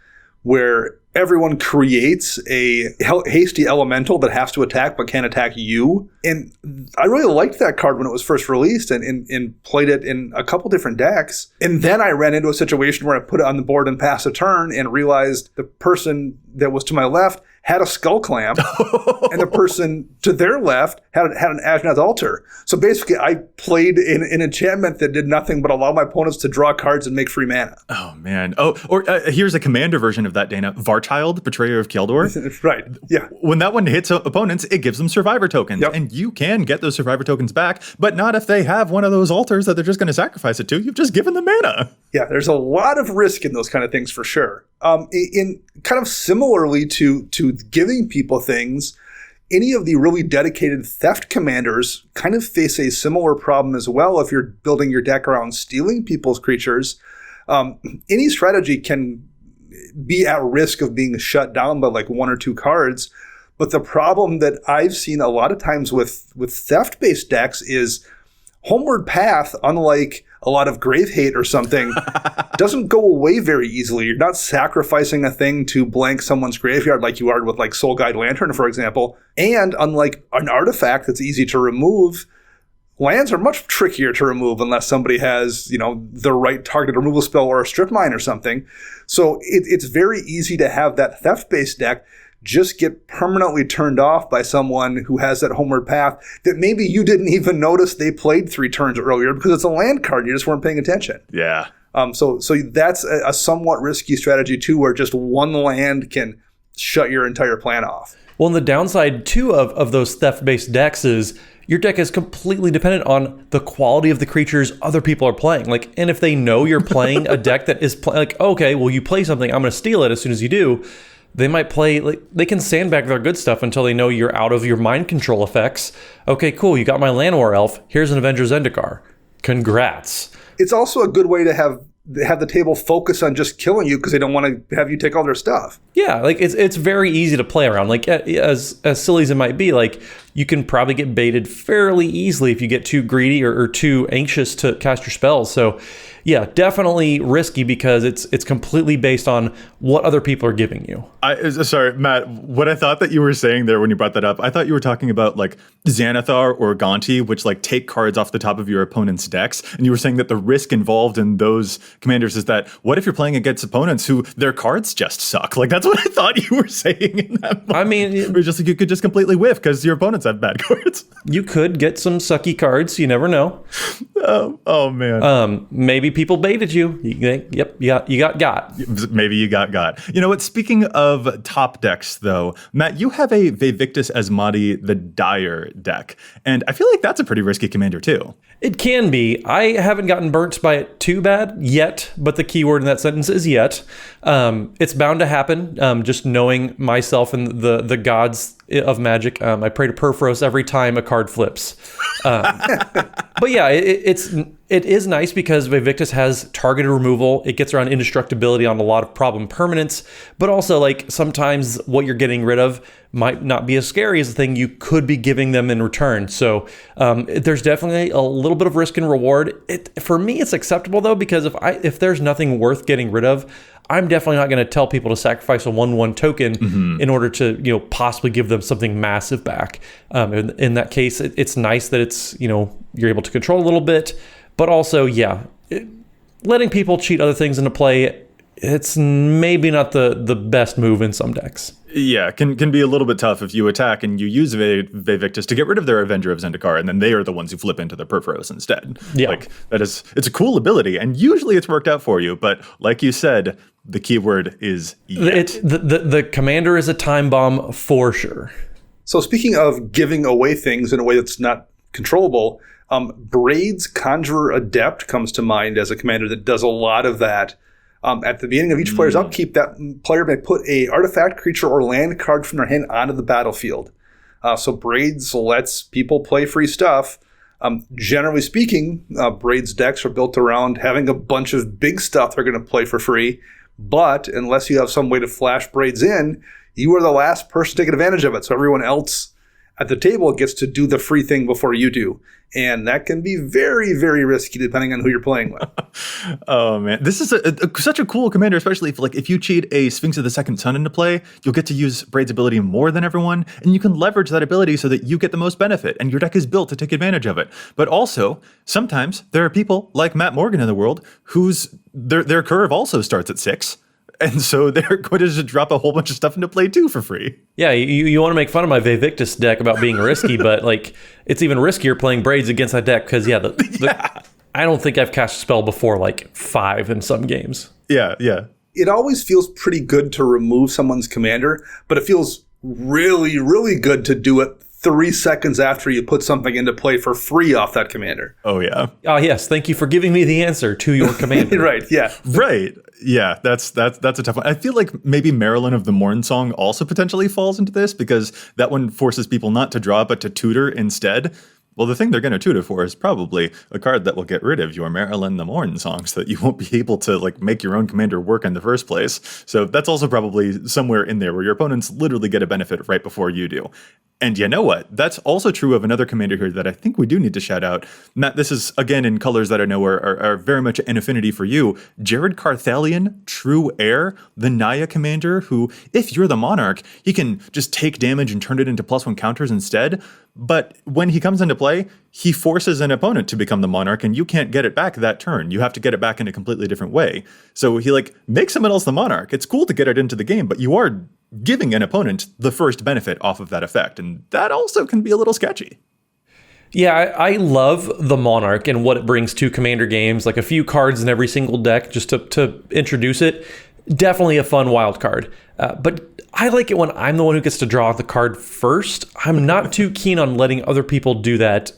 where everyone creates a hasty elemental that has to attack but can't attack you. And I really liked that card when it was first released and played it in a couple different decks. And then I ran into a situation where I put it on the board and passed a turn and realized the person that was to my left had a Skull Clamp, and the person to their left had an Ajnath Altar. So basically, I played an enchantment that did nothing but allow my opponents to draw cards and make free mana. Oh, man. Oh, or here's a commander version of that, Dana. Varchild, Betrayer of Keldor. Right, yeah. When that one hits opponents, it gives them survivor tokens. Yep. And you can get those survivor tokens back, but not if they have one of those altars that they're just going to sacrifice it to. You've just given them mana. Yeah, there's a lot of risk in those kind of things for sure. In kind of similarly to giving people things, any of the really dedicated theft commanders kind of face a similar problem as well if you're building your deck around stealing people's creatures. Any strategy can be at risk of being shut down by like one or two cards. But the problem that I've seen a lot of times with theft-based decks is Homeward Path, unlike a lot of Grave Hate or something, doesn't go away very easily. You're not sacrificing a thing to blank someone's graveyard like you are with like Soul Guide Lantern, for example. And unlike an artifact that's easy to remove, lands are much trickier to remove unless somebody has, the right targeted removal spell or a strip mine or something. So it's very easy to have that theft-based deck just get permanently turned off by someone who has that Homeward Path that maybe you didn't even notice they played 3 turns earlier because it's a land card. You just weren't paying attention. Yeah. So that's a somewhat risky strategy too, where just one land can shut your entire plan off. Well, and the downside too of those theft-based decks is your deck is completely dependent on the quality of the creatures other people are playing. Like, and if they know you're playing a deck that is okay, well, you play something, I'm going to steal it as soon as you do. They might play, like, they can sandbag their good stuff until they know you're out of your mind control effects. Okay, cool, you got my Llanowar Elf. Here's an Avengers Zendikar. Congrats. It's also a good way to have the table focus on just killing you because they don't want to have you take all their stuff. Yeah, like it's very easy to play around. Like as silly as it might be, like you can probably get baited fairly easily if you get too greedy or too anxious to cast your spells. So yeah, definitely risky because it's completely based on what other people are giving you. Sorry, Matt, what I thought that you were saying there when you brought that up, I thought you were talking about like Xanathar or Gonti, which like take cards off the top of your opponent's decks. And you were saying that the risk involved in those commanders is that what if you're playing against opponents who their cards just suck? Like that's what I thought you were saying in that moment. I mean, just like you could just completely whiff because your opponents have bad cards. You could get some sucky cards. You never know. Oh man. Maybe people baited you. Yep, you got. Maybe you got. You know what? Speaking of top decks, though, Matt, you have a Vivictus Asmadi the Dire deck, and I feel like that's a pretty risky commander too. It can be. I haven't gotten burnt by it too bad yet, but the key word in that sentence is yet. It's bound to happen. Just knowing myself and the gods of Magic, I pray to Perforos every time a card flips. But yeah, it is nice because Vivictus has targeted removal. It gets around indestructibility on a lot of problem permanents, but also like sometimes what you're getting rid of might not be as scary as the thing you could be giving them in return. So there's definitely a little bit of risk and reward. For me, it's acceptable though, because if there's nothing worth getting rid of, I'm definitely not going to tell people to sacrifice a 1/1 token in order to, possibly give them something massive back. In that case, it's nice that it's, you're able to control a little bit, but also, letting people cheat other things into play it's maybe not the best move in some decks. Yeah, can be a little bit tough if you attack and you use Vivictus to get rid of their Avenger of Zendikar, and then they are the ones who flip into the Perforos instead. Yeah. Like, it's a cool ability, and usually it's worked out for you, but like you said, the keyword is yet. The commander is a time bomb for sure. So speaking of giving away things in a way that's not controllable, Braid's Conjurer Adept comes to mind as a commander that does a lot of that. At the beginning of each player's upkeep, that player may put a artifact, creature, or land card from their hand onto the battlefield. So Braids lets people play free stuff. Generally speaking, Braids decks are built around having a bunch of big stuff they're going to play for free. But unless you have some way to flash Braids in, you are the last person taking advantage of it. So everyone else at the table gets to do the free thing before you do. And that can be very, very risky depending on who you're playing with. Oh, man. This is such a cool commander, especially if you cheat a Sphinx of the Second Sun into play, you'll get to use Braid's ability more than everyone, and you can leverage that ability so that you get the most benefit, and your deck is built to take advantage of it. But also, sometimes there are people like Matt Morgan in the world whose their curve also starts at 6. And so they're going to just drop a whole bunch of stuff into play too for free. Yeah, you want to make fun of my Vivictus deck about being risky, but like it's even riskier playing Braids against that deck because I don't think I've cast a spell before like 5 in some games. Yeah. It always feels pretty good to remove someone's commander, but it feels really, really good to do it 3 seconds after you put something into play for free off that commander. Oh, yeah. Yes, thank you for giving me the answer to your commander. Right, yeah. Right. Yeah, that's a tough one. I feel like maybe Marilyn of the Morn Song also potentially falls into this because that one forces people not to draw but to tutor instead. Well, the thing they're going to tutor for is probably a card that will get rid of your Marilyn the Morn Song so that you won't be able to like make your own commander work in the first place. So that's also probably somewhere in there where your opponents literally get a benefit right before you do. And you know what? That's also true of another commander here that I think we do need to shout out. Matt, this is, again, in colors that I know are very much an affinity for you. Jared Carthalion, True Heir, the Naya commander who, if you're the Monarch, he can just take damage and turn it into +1 counters instead. But when he comes into play, he forces an opponent to become the Monarch, and you can't get it back that turn. You have to get it back in a completely different way. So he makes someone else the Monarch. It's cool to get it into the game, but you are giving an opponent the first benefit off of that effect, and that also can be a little sketchy. Yeah, I love the Monarch and what it brings to commander games, like a few cards in every single deck just to introduce it. Definitely a fun wild card. But I like it when I'm the one who gets to draw the card first. I'm not too keen on letting other people do that.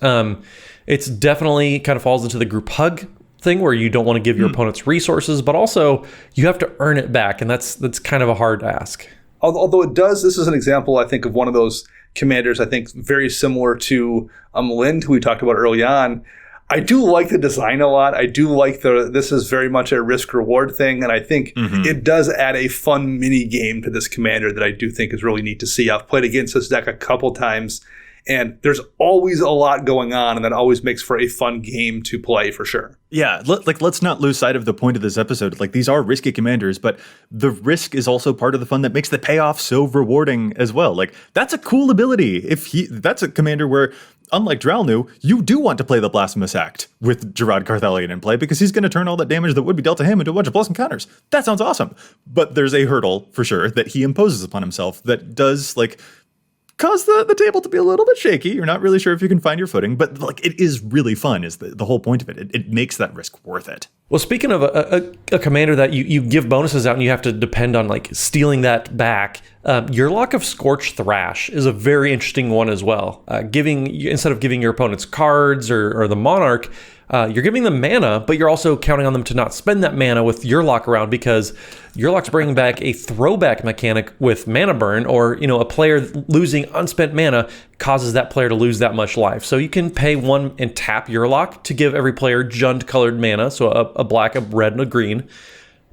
It's definitely kind of falls into the group hug thing where you don't want to give your opponents resources, but also you have to earn it back, and that's kind of a hard ask. Although it does, this is an example, I think, of one of those commanders, I think, very similar to Lind, who we talked about early on. I do like the design a lot. I do like this is very much a risk-reward thing, and I think it does add a fun mini game to this commander that I do think is really neat to see. I've played against this deck a couple times, and there's always a lot going on, and that always makes for a fun game to play for sure. Yeah, let's not lose sight of the point of this episode. These are risky commanders, but the risk is also part of the fun that makes the payoff so rewarding as well. That's a cool ability. That's a commander where, unlike Dralnu, you do want to play the Blasphemous Act with Gerard Carthalion in play because he's going to turn all that damage that would be dealt to him into a bunch of plus encounters. That sounds awesome. But there's a hurdle, for sure, that he imposes upon himself that does, cause the table to be a little bit shaky. You're not really sure if you can find your footing, but it is really fun is the whole point of it. It makes that risk worth it. Well, speaking of a commander that you give bonuses out and you have to depend on stealing that back, your Lock of Scorch Thrash is a very interesting one as well. Instead of giving your opponents cards or the Monarch, you're giving them mana, but you're also counting on them to not spend that mana with your lock around because your lock's bringing back a throwback mechanic with mana burn, or a player losing unspent mana causes that player to lose that much life. So you can pay 1 and tap your lock to give every player Jund colored mana, so a black, a red, and a green.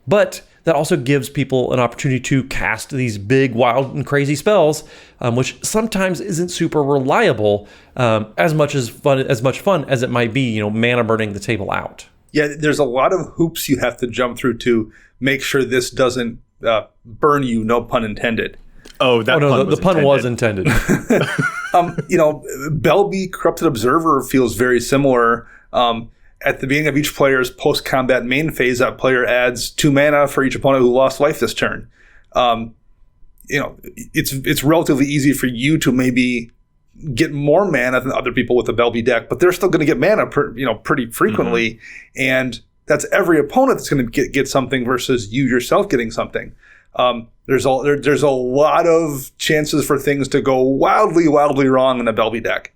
But that also gives people an opportunity to cast these big, wild, and crazy spells, which sometimes isn't super reliable, as much fun as it might be, mana burning the table out. Yeah, there's a lot of hoops you have to jump through to make sure this doesn't burn you, no pun intended. Oh, the pun was intended. Belby Corrupted Observer feels very similar. at the beginning of each player's post-combat main phase, that player adds 2 mana for each opponent who lost life this turn. It's relatively easy for you to maybe get more mana than other people with a Belby deck, but they're still going to get mana pretty frequently, and that's every opponent that's going to get something versus you yourself getting something. There's a lot of chances for things to go wildly wrong in a Belby deck.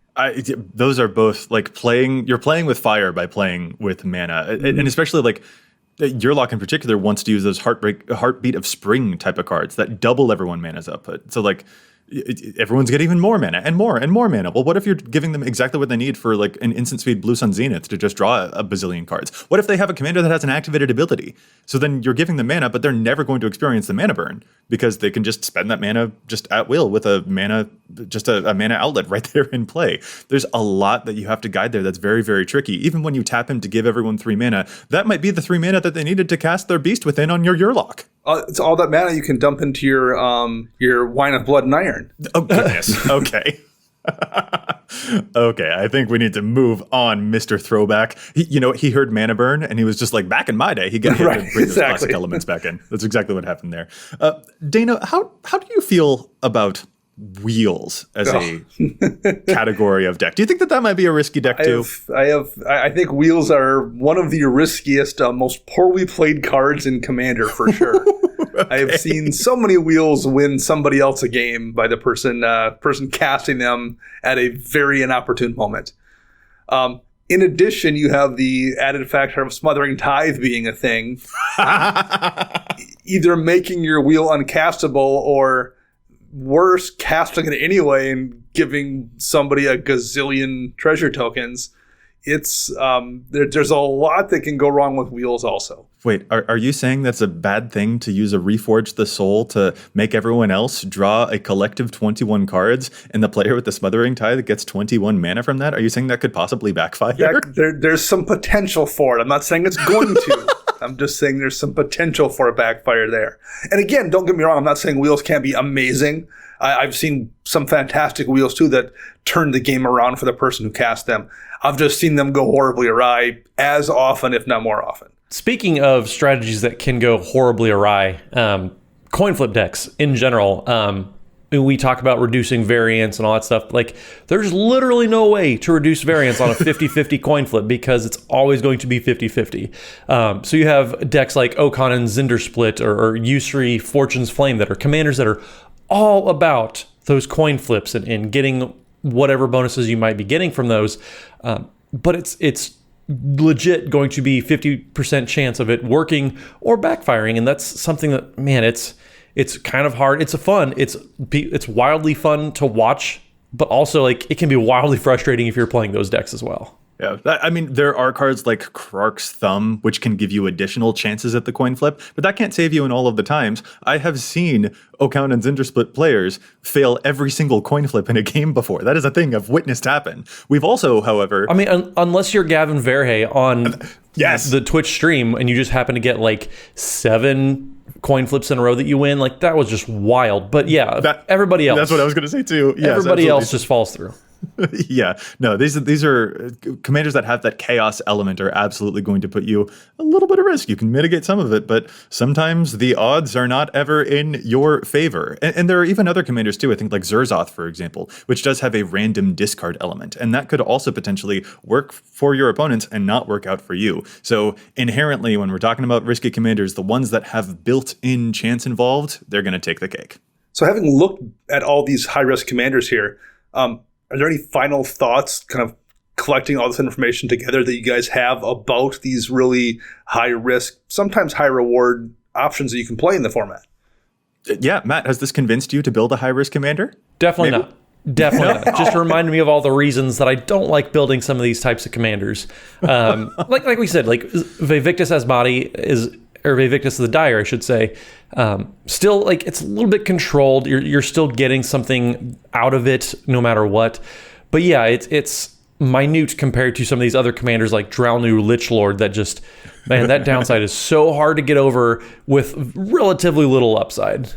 Those are both like you're playing with fire by playing with mana, and especially like Yurlock in particular wants to use those heartbeat of spring type of cards that double everyone mana's output. So like everyone's getting even more mana and more mana. Well, what if you're giving them exactly what they need for like an instant speed Blue Sun Zenith to just draw a bazillion cards? What if they have a commander that has an activated ability? So then you're giving them mana, but they're never going to experience the mana burn because they can just spend that mana just at will with a mana outlet right there in play. There's a lot that you have to guide there that's very, very tricky. Even when you tap him to give everyone 3 mana, that might be the 3 mana that they needed to cast their Beast Within on your Yurlock. It's all that mana you can dump into your Wine of Blood and Iron. Oh, goodness. Okay. Okay, I think we need to move on, Mr. Throwback. He heard mana burn, and he was just like, back in my day, he got hit to bring those classic elements back in. That's exactly what happened there. Dana, how do you feel about wheels as a category of deck? Do you think that might be a risky deck too? I think wheels are one of the riskiest, most poorly played cards in Commander for sure. Okay. I have seen so many wheels win somebody else a game by the person casting them at a very inopportune moment. In addition, you have the added factor of Smothering Tithe being a thing, either making your wheel uncastable or worse, casting it anyway and giving somebody a gazillion treasure tokens. It's there's a lot that can go wrong with wheels also. Wait, are you saying that's a bad thing to use a Reforge the Soul to make everyone else draw a collective 21 cards and the player with the Smothering Tithe gets 21 mana from that? Are you saying that could possibly backfire? There's some potential for it. I'm not saying it's going to. I'm just saying there's some potential for a backfire there. And again, don't get me wrong. I'm not saying wheels can't be amazing. I've seen some fantastic wheels too that turn the game around for the person who cast them. I've just seen them go horribly awry as often, if not more often. Speaking of strategies that can go horribly awry, coin flip decks in general, we talk about reducing variance and all that stuff. Like, there's literally no way to reduce variance on a 50-50 coin flip because it's always going to be 50-50. So you have decks like Okan and Zyndersplit or Yusri Fortune's Flame that are commanders that are all about those coin flips and getting whatever bonuses you might be getting from those. But it's legit going to be 50% chance of it working or backfiring. And that's something that, man, it's kind of hard. It's wildly fun to watch, but also like it can be wildly frustrating if you're playing those decks as well. Yeah, there are cards like Krark's Thumb, which can give you additional chances at the coin flip, but that can't save you in all of the times. I have seen Okan and Zyndersplit players fail every single coin flip in a game before. That is a thing I've witnessed happen. We've also, however... I mean, unless you're Gavin Verhey on the Twitch stream and you just happen to get like 7 coin flips in a row that you win, like that was just wild. But yeah, everybody else... That's what I was going to say too. Yes, everybody else just falls through. Yeah, no, these are commanders that have that chaos element are absolutely going to put you a little bit of risk. You can mitigate some of it, but sometimes the odds are not ever in your favor. And there are even other commanders too, I think like Zurzoth, for example, which does have a random discard element. And that could also potentially work for your opponents and not work out for you. So inherently, when we're talking about risky commanders, the ones that have built-in chance involved, they're going to take the cake. So having looked at all these high-risk commanders here, are there any final thoughts, kind of collecting all this information together that you guys have about these really high risk, sometimes high reward options that you can play in the format? Yeah, Matt, has this convinced you to build a high risk commander? Definitely not. Definitely not. Just reminded me of all the reasons that I don't like building some of these types of commanders. Like we said, like Vivictus Asmati or Vivictus the Dire, I should say, still like it's a little bit controlled. You're still getting something out of it no matter what. But yeah, it's minute compared to some of these other commanders like Drownu Lichlord that just, man, that downside is so hard to get over with relatively little upside.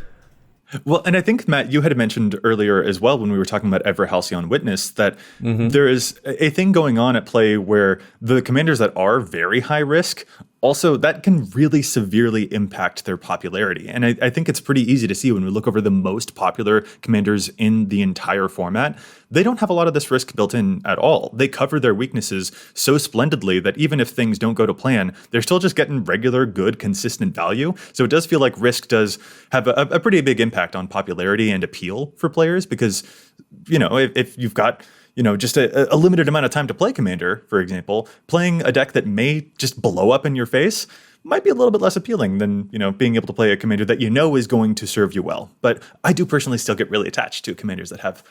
Well, and I think, Matt, you had mentioned earlier as well when we were talking about Ever Halcyon Witness that there is a thing going on at play where the commanders that are very high risk, also that can really severely impact their popularity. And I think it's pretty easy to see when we look over the most popular commanders in the entire format, they don't have a lot of this risk built in at all. They cover their weaknesses so splendidly that even if things don't go to plan, they're still just getting regular, good, consistent value. So it does feel like risk does have a pretty big impact on popularity and appeal for players because, if you've got just a limited amount of time to play Commander, for example, playing a deck that may just blow up in your face might be a little bit less appealing than, being able to play a Commander that is going to serve you well. But I do personally still get really attached to Commanders that have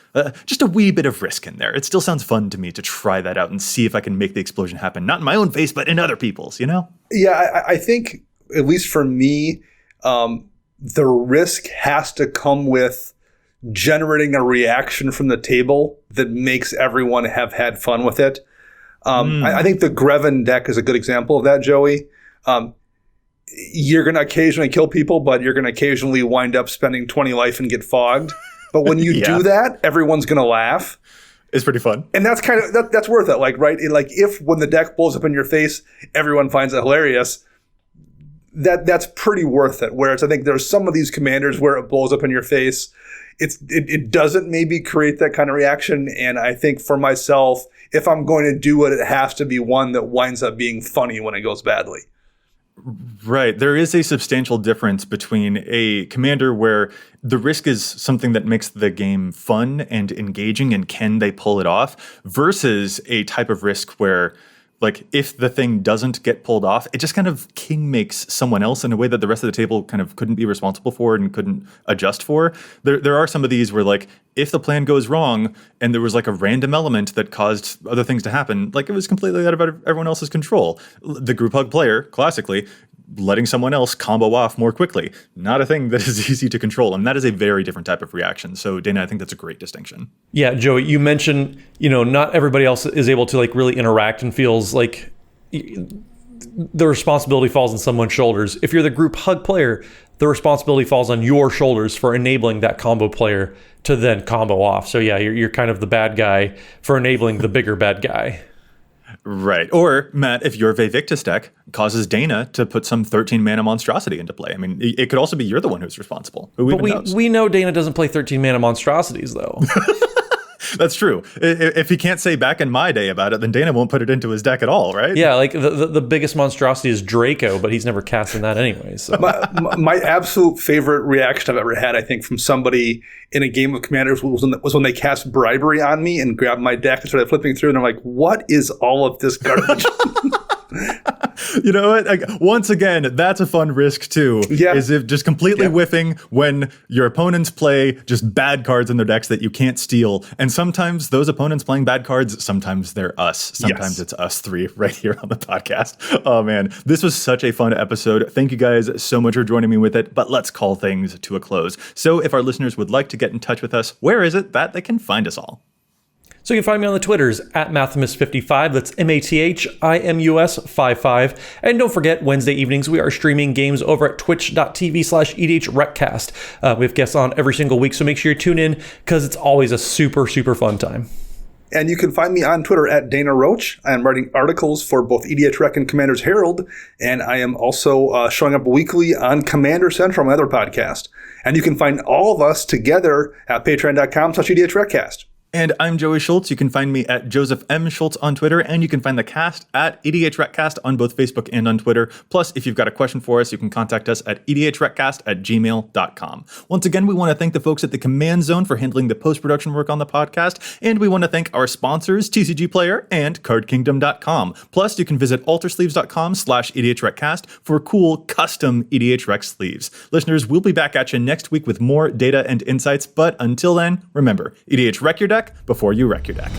just a wee bit of risk in there. It still sounds fun to me to try that out and see if I can make the explosion happen, not in my own face, but in other people's, Yeah, I think, at least for me, the risk has to come with generating a reaction from the table that makes everyone have had fun with it. I think the Greven deck is a good example of that, Joey. You're going to occasionally kill people, but you're going to occasionally wind up spending 20 life and get fogged. But when you do that, everyone's going to laugh. It's pretty fun. And that's kind of, that's worth it. Right? If when the deck blows up in your face, everyone finds it hilarious, that's pretty worth it. Whereas I think there's some of these commanders where it blows up in your face, it doesn't maybe create that kind of reaction. And I think for myself, if I'm going to do it, it has to be one that winds up being funny when it goes badly. Right. There is a substantial difference between a commander where the risk is something that makes the game fun and engaging and can they pull it off versus a type of risk where if the thing doesn't get pulled off, it just kind of king makes someone else in a way that the rest of the table kind of couldn't be responsible for and couldn't adjust for. There are some of these where if the plan goes wrong and there was a random element that caused other things to happen, it was completely out of everyone else's control. The group hug player, classically, letting someone else combo off more quickly. Not a thing that is easy to control. And that is a very different type of reaction. So Dana, I think that's a great distinction. Yeah, Joey, you mentioned, not everybody else is able to really interact and feels like the responsibility falls on someone's shoulders. If you're the group hug player, the responsibility falls on your shoulders for enabling that combo player to then combo off. So yeah, you're kind of the bad guy for enabling the bigger bad guy. Right. Or, Matt, if your Vivictus deck causes Dana to put some 13 mana monstrosity into play. I mean, it could also be you're the one who's responsible. But we know Dana doesn't play 13 mana monstrosities, though. That's true. If he can't say back in my day about it, then Dana won't put it into his deck at all, right? Yeah, the biggest monstrosity is Draco, but he's never casting that anyway. So. My absolute favorite reaction I've ever had, I think, from somebody in a game of Commanders was when they cast Bribery on me and grabbed my deck and started flipping through, and I'm like, what is all of this garbage? You know what? Once again, that's a fun risk too. Yeah. Is if just completely whiffing when your opponents play just bad cards in their decks that you can't steal. And sometimes those opponents playing bad cards, sometimes they're us. Sometimes it's us three right here on the podcast. Oh man, this was such a fun episode. Thank you guys so much for joining me with it. But let's call things to a close. So if our listeners would like to get in touch with us, where is it that they can find us all? So you can find me on the Twitters at Mathimus55. That's MATHIMUS55. And don't forget, Wednesday evenings, we are streaming games over at twitch.tv/EDHRECast. We have guests on every single week, so make sure you tune in because it's always a super, super fun time. And you can find me on Twitter at Dana Roach. I am writing articles for both EDHREC and Commander's Herald. And I am also showing up weekly on Commander Central, my other podcast. And you can find all of us together at patreon.com/EDHRECast. And I'm Joey Schultz. You can find me at Joseph M. Schultz on Twitter, and you can find the cast at EDHRECast on both Facebook and on Twitter. Plus, if you've got a question for us, you can contact us at EDHRECast@gmail.com. Once again, we want to thank the folks at the Command Zone for handling the post-production work on the podcast, and we want to thank our sponsors, TCG Player and CardKingdom.com. Plus, you can visit altersleeves.com/EDHRECast for cool custom EDHREC sleeves. Listeners, we'll be back at you next week with more data and insights, but until then, remember, EDHREC your deck before you wreck your deck.